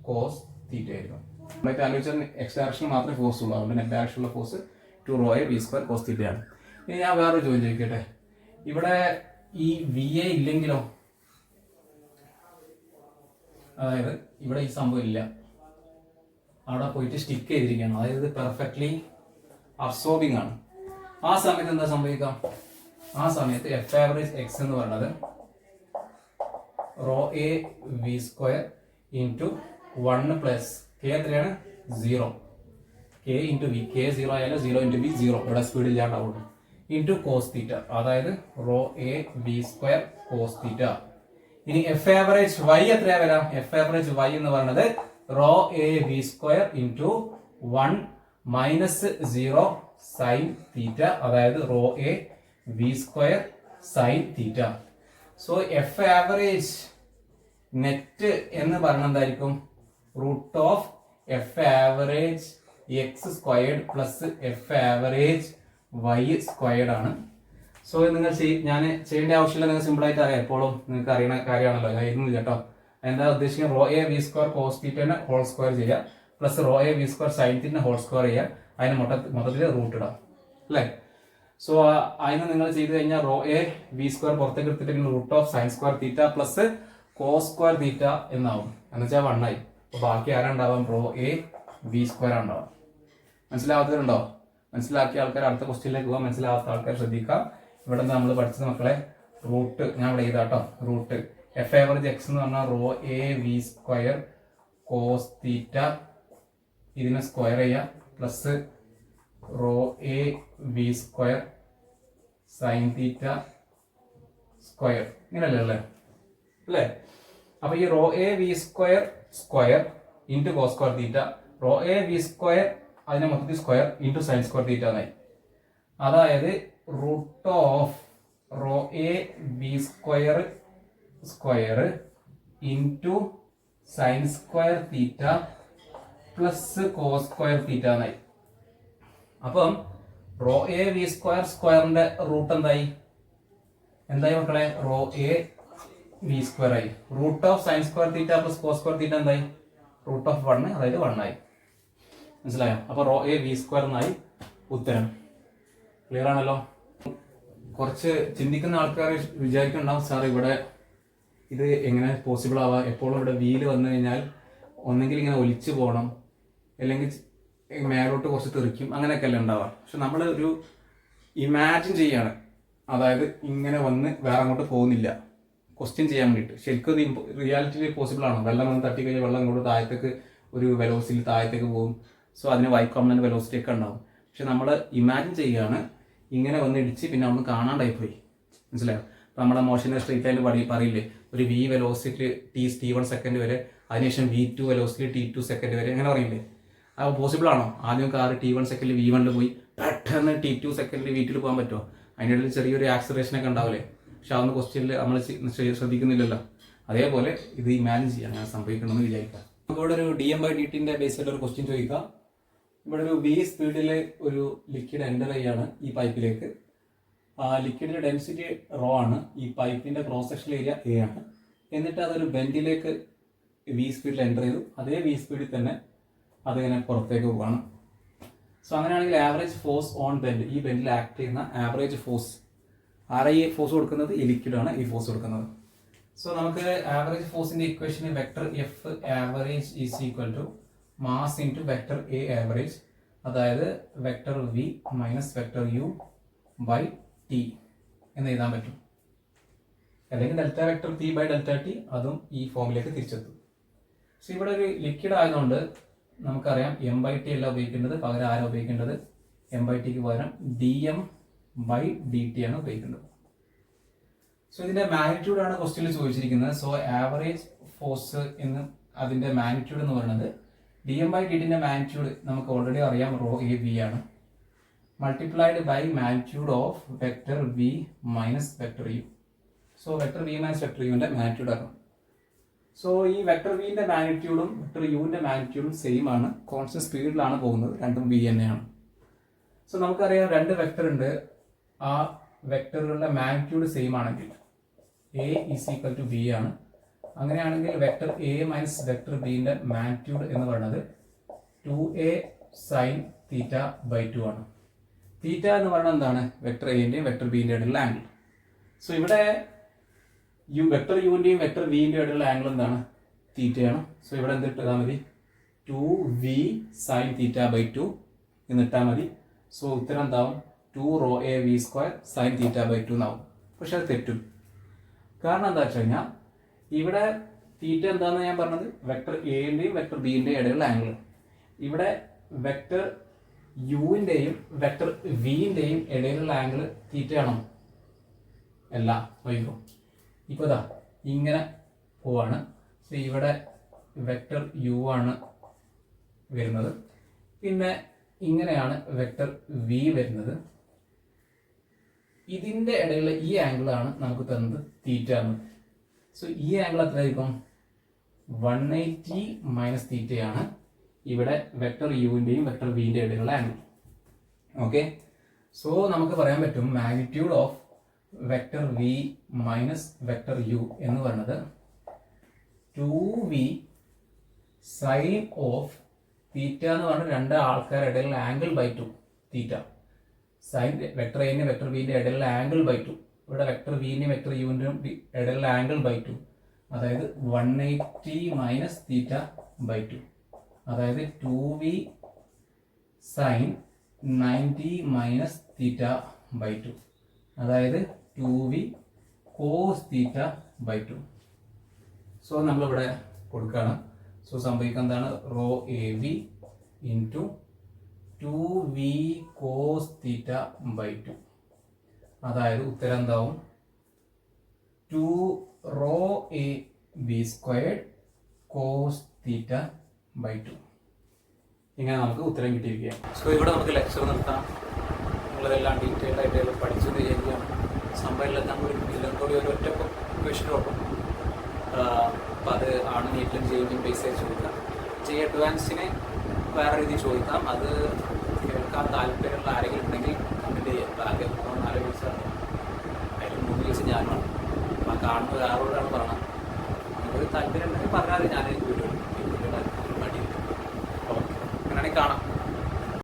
cos theta ആയിരിക്കും. നമ്മളൊക്കെ ആലോചിച്ചാൽ എക്സ് ഡയറക്ഷനിൽ മാത്രമേ ഫോഴ്സ് ഉള്ളൂ. അതുകൊണ്ട് നെറ്റ് ഡയറക്ഷനിലുള്ള force 2 rho A V square cos തീറ്റയാണ്. ഇനി ഞാൻ വേറൊരു ചോദ്യം ചോദിക്കട്ടെ. ഇവിടെ ഈ വി എ ഇല്ലെങ്കിലോ? അതായത് ഇവിടെ ഈ സംഭവം ഇല്ല, അവിടെ പോയിട്ട് സ്റ്റിക്ക് ചെയ്തിരിക്കുകയാണ്, അതായത് ഇത് പെർഫെക്റ്റ്ലി അബ്സോർബിംഗ് ആണ്. ആ സമയത്ത് എന്താ സംഭവിക്കാം? ആ സമയത്ത് എഫ് ആവറേജ് എക്സ് എന്ന് പറയുന്നത് rho A V square into 1 plus K എത്രയാണ്? 0. കെ ഇൻറ്റു വി, കെ 0 ആയാലും 0 ഇൻറ്റു വി 0, ഇവിടെ സ്പീഡ് ഇല്ലാണ്ടാവുള്ളൂ, ഇൻറ്റു കോസ് തീറ്റ, അതായത് rho A V square cos theta. ഇനി എഫ് ആവറേജ് വൈ എത്രയാ വരാം? എഫ് ആവറേജ് വൈ എന്ന് പറയുന്നത് rho A V square into 1 minus 0 sine theta, അതായത് rho A V square sine theta. So F average net എന്ന് പറയുന്നത് എന്തായിരിക്കും? Root of F average X squared plus F average Y squared ആണ്. So നിങ്ങൾ ഞാൻ ചെയ്യേണ്ട ആവശ്യമില്ല, നിങ്ങൾ സിമ്പിൾ ആയിട്ട് അറിയാം, എപ്പോഴും നിങ്ങൾക്ക് അറിയുന്ന കാര്യമാണല്ലോ, ഞാൻ എഴുതുന്നില്ല കേട്ടോ. എന്താ ഉദ്ദേശിക്കുന്നത്? Rho A V square cos തീറ്റനെ ഹോൾ സ്ക്വയർ ചെയ്യുക plus rho A V square sine തീറ്റനെ ഹോൾ സ്ക്വയർ ചെയ്യുക, അതിന് മൊത്തത്തിൽ റൂട്ട് ഇടാം അല്ലേ. സോ അതിന് നിങ്ങൾ ചെയ്ത് കഴിഞ്ഞാൽ റോ എ വി സ്ക്വയർ പുറത്തേക്ക് എടുത്തിട്ട് root of sine square theta plus cos square theta എന്നാവും, എന്ന് വെച്ചാൽ 1 ആയി. അപ്പൊ ബാക്കി ആരുണ്ടാവാം? റോ എ വി സ്ക്വയർ ഉണ്ടാവാം. മനസ്സിലാവാത്തവരുണ്ടോ? മനസ്സിലാക്കിയ ആൾക്കാർ അടുത്ത ക്വസ്റ്റ്യനിലേക്ക് പോകാം. മനസ്സിലാവാത്ത ആൾക്കാർ ശ്രദ്ധിക്കാം. ഇവിടെ നമ്മൾ പഠിച്ചത് മക്കളെ റൂട്ട് ഞാൻ ഇവിടെ ചെയ്താട്ടോ. റൂട്ട് എഫ് ആവറേജ് എക്സ് എന്ന് പറഞ്ഞാൽ rho A V square cos theta, ഇതിനെ സ്ക്വയർ ചെയ്യുക plus rho A V square sine theta square, ഇങ്ങനെയല്ലേ അല്ലേ? അപ്പൊ ഈ rho A V square square into cos square theta, rho A V square അതിനെ മൊത്തത്തിൽ square into sine square theta എന്നായി. അതായത് root of rho A V square square into sine square theta plus cos square theta എന്നായി. അപ്പം rho A V square സ്ക്വയറിന്റെ root എന്തായി മക്കളെ? Rho A V square ആയി. Root of sine square theta plus cos square theta എന്തായി? Root of 1, അതായത് 1 ആയി. മനസ്സിലായോ? അപ്പൊ റോ എ വി സ്ക്വയർ എന്നായി ഉത്തരം. ക്ലിയർ ആണല്ലോ? കുറച്ച് ചിന്തിക്കുന്ന ആൾക്കാർ വിചാരിക്കുന്നുണ്ടാവും, സാർ ഇവിടെ ഇത് എങ്ങനെ പോസിബിൾ ആവാം? എപ്പോഴും ഇവിടെ വീല് വന്നു കഴിഞ്ഞാൽ ഒന്നെങ്കിൽ ഇങ്ങനെ ഒലിച്ചു പോകണം, അല്ലെങ്കിൽ മേലോട്ട് കുറച്ച് തെറിക്കും, അങ്ങനെയൊക്കെ അല്ലേ ഉണ്ടാവാം. പക്ഷെ നമ്മൾ ഒരു ഇമാജിൻ ചെയ്യാണ്, അതായത് ഇങ്ങനെ വന്ന് വേറെ അങ്ങോട്ട് പോകുന്നില്ല, ക്വസ്റ്റ്യൻ ചെയ്യാൻ വേണ്ടിയിട്ട്. ശരിക്കും ഇത് റിയാലിറ്റിയിൽ പോസിബിൾ ആണോ? വെള്ളം വന്ന് തട്ടി കഴിഞ്ഞാൽ വെള്ളം ഇങ്ങോട്ട് താഴത്തേക്ക് ഒരു വെലോസിറ്റി താഴത്തേക്ക് പോകും. സോ അതിന് വൈ കോമ്പണന്റ് വെലോസിറ്റി ഒക്കെ ഉണ്ടാവും. പക്ഷെ നമ്മൾ ഇമാജിൻ ചെയ്യുകയാണ് ഇങ്ങനെ വന്ന് ഇടിച്ച് പിന്നെ ഒന്ന് കാണാണ്ടായി പോയി. മനസ്സിലായോ? നമ്മളെ മോഷനെ സ്ട്രീറ്റ് ലൈനിൽ പറയില്ലേ, ഒരു v വെലോസിറ്റി t1 സെക്കൻഡ് വരെ, അതിനുശേഷം v2 വെലോസിറ്റി t2 സെക്കൻഡ് വരെ, അങ്ങനെ പറയില്ലേ? അത് പോസിബിൾ ആണോ? ആദ്യം കാർ t1 സെക്കൻഡിൽ v1 പോയി പെട്ടെന്ന് t2 സെക്കൻഡിൽ v2 പോകാൻ പറ്റുമോ? അതിനിടയിൽ ചെറിയൊരു ആക്സിലറേഷൻ ഒക്കെ ഉണ്ടാവില്ലേ? പക്ഷെ അതൊന്നും ക്വസ്റ്റ്യനിൽ നമ്മൾ ശ്രദ്ധിക്കുന്നില്ലല്ലോ. അതേപോലെ ഇത് ഇമാജിൻ ചെയ്യാം, അങ്ങനെ സംഭവിക്കണമെന്ന് വിചാരിക്കാം. ഇവിടെ ഒരു dm/dtന്റെ ബേസിൽ ഒരു ക്വസ്റ്റ്യൻ ചോദിക്കാം. ഇവിടെ ഒരു v സ്പീഡിൽ ഒരു ലിക്വിഡ് എൻ്റർ ചെയ്യാണ് ഈ പൈപ്പിലേക്ക്. ലിക്വിഡിന്റെ ഡെൻസിറ്റി റോ ആണ്, ഈ പൈപ്പിന്റെ ക്രോസ് സെക്ഷൻ ഏരിയ a ആണ്. എന്നിട്ട് അതൊരു ബെൻഡിലേക്ക് v സ്പീഡിൽ എൻ്റർ ചെയ്തു, അതേ v സ്പീഡിൽ തന്നെ അതിങ്ങനെ പുറത്തേക്ക് പോവാണ്. സോ അങ്ങനെയാണെങ്കിൽ ആവറേജ് ഫോഴ്സ് ഓൺ ബെൻഡ്, ഈ ബെൻഡിൽ ആക്ട് ചെയ്യുന്ന ആവറേജ് ഫോഴ്സ്, ആരാ ഈ ഫോഴ്സ് കൊടുക്കുന്നത്? ഈ ലിക്വിഡാണ് ഈ ഫോഴ്സ് കൊടുക്കുന്നത്. സോ നമുക്ക് ആവറേജ് ഫോഴ്സിന്റെ equation vector F average is equal to mass into vector A average, അതായത് vector V minus vector U by T എന്ന് എഴുതാൻ പറ്റും. അല്ലെങ്കിൽ delta vector T by delta T, അതും ഈ ഫോമിലേക്ക് തിരിച്ചെത്തും. സോ ഇവിടെ ഒരു ലിക്വിഡ് ആയതുകൊണ്ട് നമുക്കറിയാം എം ബൈ ടി അല്ല ഉപയോഗിക്കേണ്ടത്, പകരം ആരാ ഉപയോഗിക്കേണ്ടത്? എം ബൈ ടിക്ക് പകരം D M by D T ആണ് ഉപയോഗിക്കേണ്ടത്. സോ ഇതിന്റെ മാഗ്നിറ്റ്യൂഡ് ആണ് ക്വസ്റ്റ്യനിൽ ചോദിച്ചിരിക്കുന്നത്. സോ ആവറേജ് ഫോഴ്സ് എന്ന് അതിന്റെ മാഗ്നിറ്റ്യൂഡ് എന്ന് പറയുന്നത് ഡി എം ബൈ ഡി ടിന്റെ മാഗ്നിറ്റ്യൂഡ് നമുക്ക് ഓൾറെഡി അറിയാം, റോ എ വി ആണ്, multiplied by magnitude of vector V minus vector U. So vector V minus vector യുവിന്റെ മാഗ്നിറ്റ്യൂഡ് ആണ്. സോ ഈ വെക്ടർ വിന്റെ മാഗ്നിറ്റ്യൂഡും വെക്ടർ യുവിന്റെ മാഗ്നിറ്റ്യൂഡും സെയിം ആണ്, കോൺസ്റ്റന്റ് സ്പീഡിലാണ് പോകുന്നത്, രണ്ടും വി തന്നെയാണ്. സോ നമുക്കറിയാം രണ്ട് വെക്ടർ ഉണ്ട്, ആ വെക്ടറുകളുടെ മാഗ്നിറ്റ്യൂഡ് സെയിം ആണെങ്കിൽ A is equal to B ആണ്. അങ്ങനെയാണെങ്കിൽ വെക്ടർ എ മൈനസ് വെക്ടർ ബിന്റെ മാഗ്നിറ്റ്യൂഡ് എന്ന് പറയുന്നത് 2a സൈൻ തീറ്റ ബൈ 2 ആണ്. തീറ്റ എന്ന് പറയുന്നത് എന്താണ്? വെക്ടർ എൻ്റെയും വെക്ടർ ബിന്റെ ഇടയിലുള്ള ആംഗിൾ. സോ ഇവിടെ വെക്ടർ യുവിന്റെയും വെക്ടർ വിന്റെയും ഇടയിലുള്ള ആംഗിൾ എന്താണ്? തീറ്റയാണ്. സോ ഇവിടെ എന്തിട്ടാൽ മതി? 2v സൈൻ തീറ്റ ബൈ 2 എന്നിട്ടാൽ മതി. സോ ഉത്തരം എന്താവും? 2 rho A V square sine theta by 2 എന്നാവും. പക്ഷെ അത് തെറ്റും. കാരണം എന്താ വെച്ച് കഴിഞ്ഞാൽ ഇവിടെ തീറ്റ എന്താണെന്ന് ഞാൻ പറഞ്ഞത് വെക്ടർ എൻ്റെയും വെക്ടർ ബിന്റെയും ഇടയിലുള്ള ആംഗിൾ. ഇവിടെ വെക്ടർ യുവിന്റെയും വെക്ടർ വിന്റെയും ഇടയിലുള്ള ആംഗിൾ തീറ്റയാണോ? അല്ല. നോക്കിക്കോ, ഇപ്പോൾ ഇതാ ഇങ്ങനെ പോവാണ്. സോ ഇവിടെ വെക്ടർ യു ആണ് വരുന്നത്, പിന്നെ ഇങ്ങനെയാണ് വെക്ടർ വി വരുന്നത്. ഇതിന്റെ ഇടയിലുള്ള ഈ ആംഗിൾ ആണ് നമുക്ക് തന്നത് തീറ്റ എന്ന്. സോ ഈ ആംഗിൾ എത്രയായിരിക്കും? 180 മൈനസ് തീറ്റയാണ് ഇവിടെ വെക്ടർ യുവിന്റെയും വെക്ടർ വിന്റെ ഇടയിലുള്ള ആംഗിൾ. ഓക്കെ, സോ നമുക്ക് പറയാൻ പറ്റും magnitude of vector V minus vector U എന്ന് പറയുന്നത് 2v സൈൻ ഓഫ് തീറ്റ എന്ന് പറഞ്ഞാൽ രണ്ട് ആൾക്കാരുടെ ഇടയിലുള്ള angle by 2 theta. Sine vector എന്റെ വെക്ടർ ബിന്റെ ഇടയിലുള്ള ആംഗിൾ ബൈ 2, ഇവിടെ വെക്ടർ വിന്റെയും വെക്ടർ യുവിന്റെയും ഇടയിലുള്ള ആംഗിൾ ബൈ 2, അതായത് 180 മൈനസ് തീറ്റ ബൈ 2, അതായത് 2v sign 90 minus theta by 2, അതായത് 2v cos theta by 2. So നമ്മളിവിടെ കൊടുക്കുകയാണ്. സോ സംഭവിക്കുക എന്താണ്? Rho A V into 2v cos theta by 2, അതായത് ഉത്തരം എന്താവും? 2 rho A B squared cos theta by 2. ഇങ്ങനെ നമുക്ക് ഉത്തരം കിട്ടിയിരിക്കുകയാണ്. സോ ഇവിടെ നമുക്ക് ലെക്ചർ നിർത്താം. നിങ്ങളതെല്ലാം ഡീറ്റെയിൽഡ് ആയിട്ട് പഠിച്ചു വിചാരിക്കുകയാണ്. സംഭവമില്ല, നമ്മൾ എല്ലാം കൂടി ഒരു ഒറ്റ ക്വസ്റ്റ്യൻ നോക്കും. അപ്പോൾ അത് ആണ് നീറ്റിലും ചെയ്യുമ്പോൾ ബേസ് ആയി ചോദിക്കാം. അഡ്വാൻസിനെ വേറെ രീതിയിൽ ചോദിക്കാം. അത് കേൾക്കാൻ താല്പര്യമുള്ള ആരെങ്കിലും ഉണ്ടെങ്കിൽ കമൻറ്റ് ചെയ്യാം. ആകെ 3-4 ദിവസമാണ്, അതിൽ 3 ദിവസം ഞാനുമാണ്. അപ്പോൾ ആ കാണുന്ന ഒരാളോടാണ് പറയണം. നിങ്ങൾക്ക് താല്പര്യം ഉണ്ടെങ്കിൽ പറഞ്ഞാൽ ഞാൻ വീഡിയോ മടി. ഓക്കെ, അങ്ങനെയാണെങ്കിൽ കാണാം.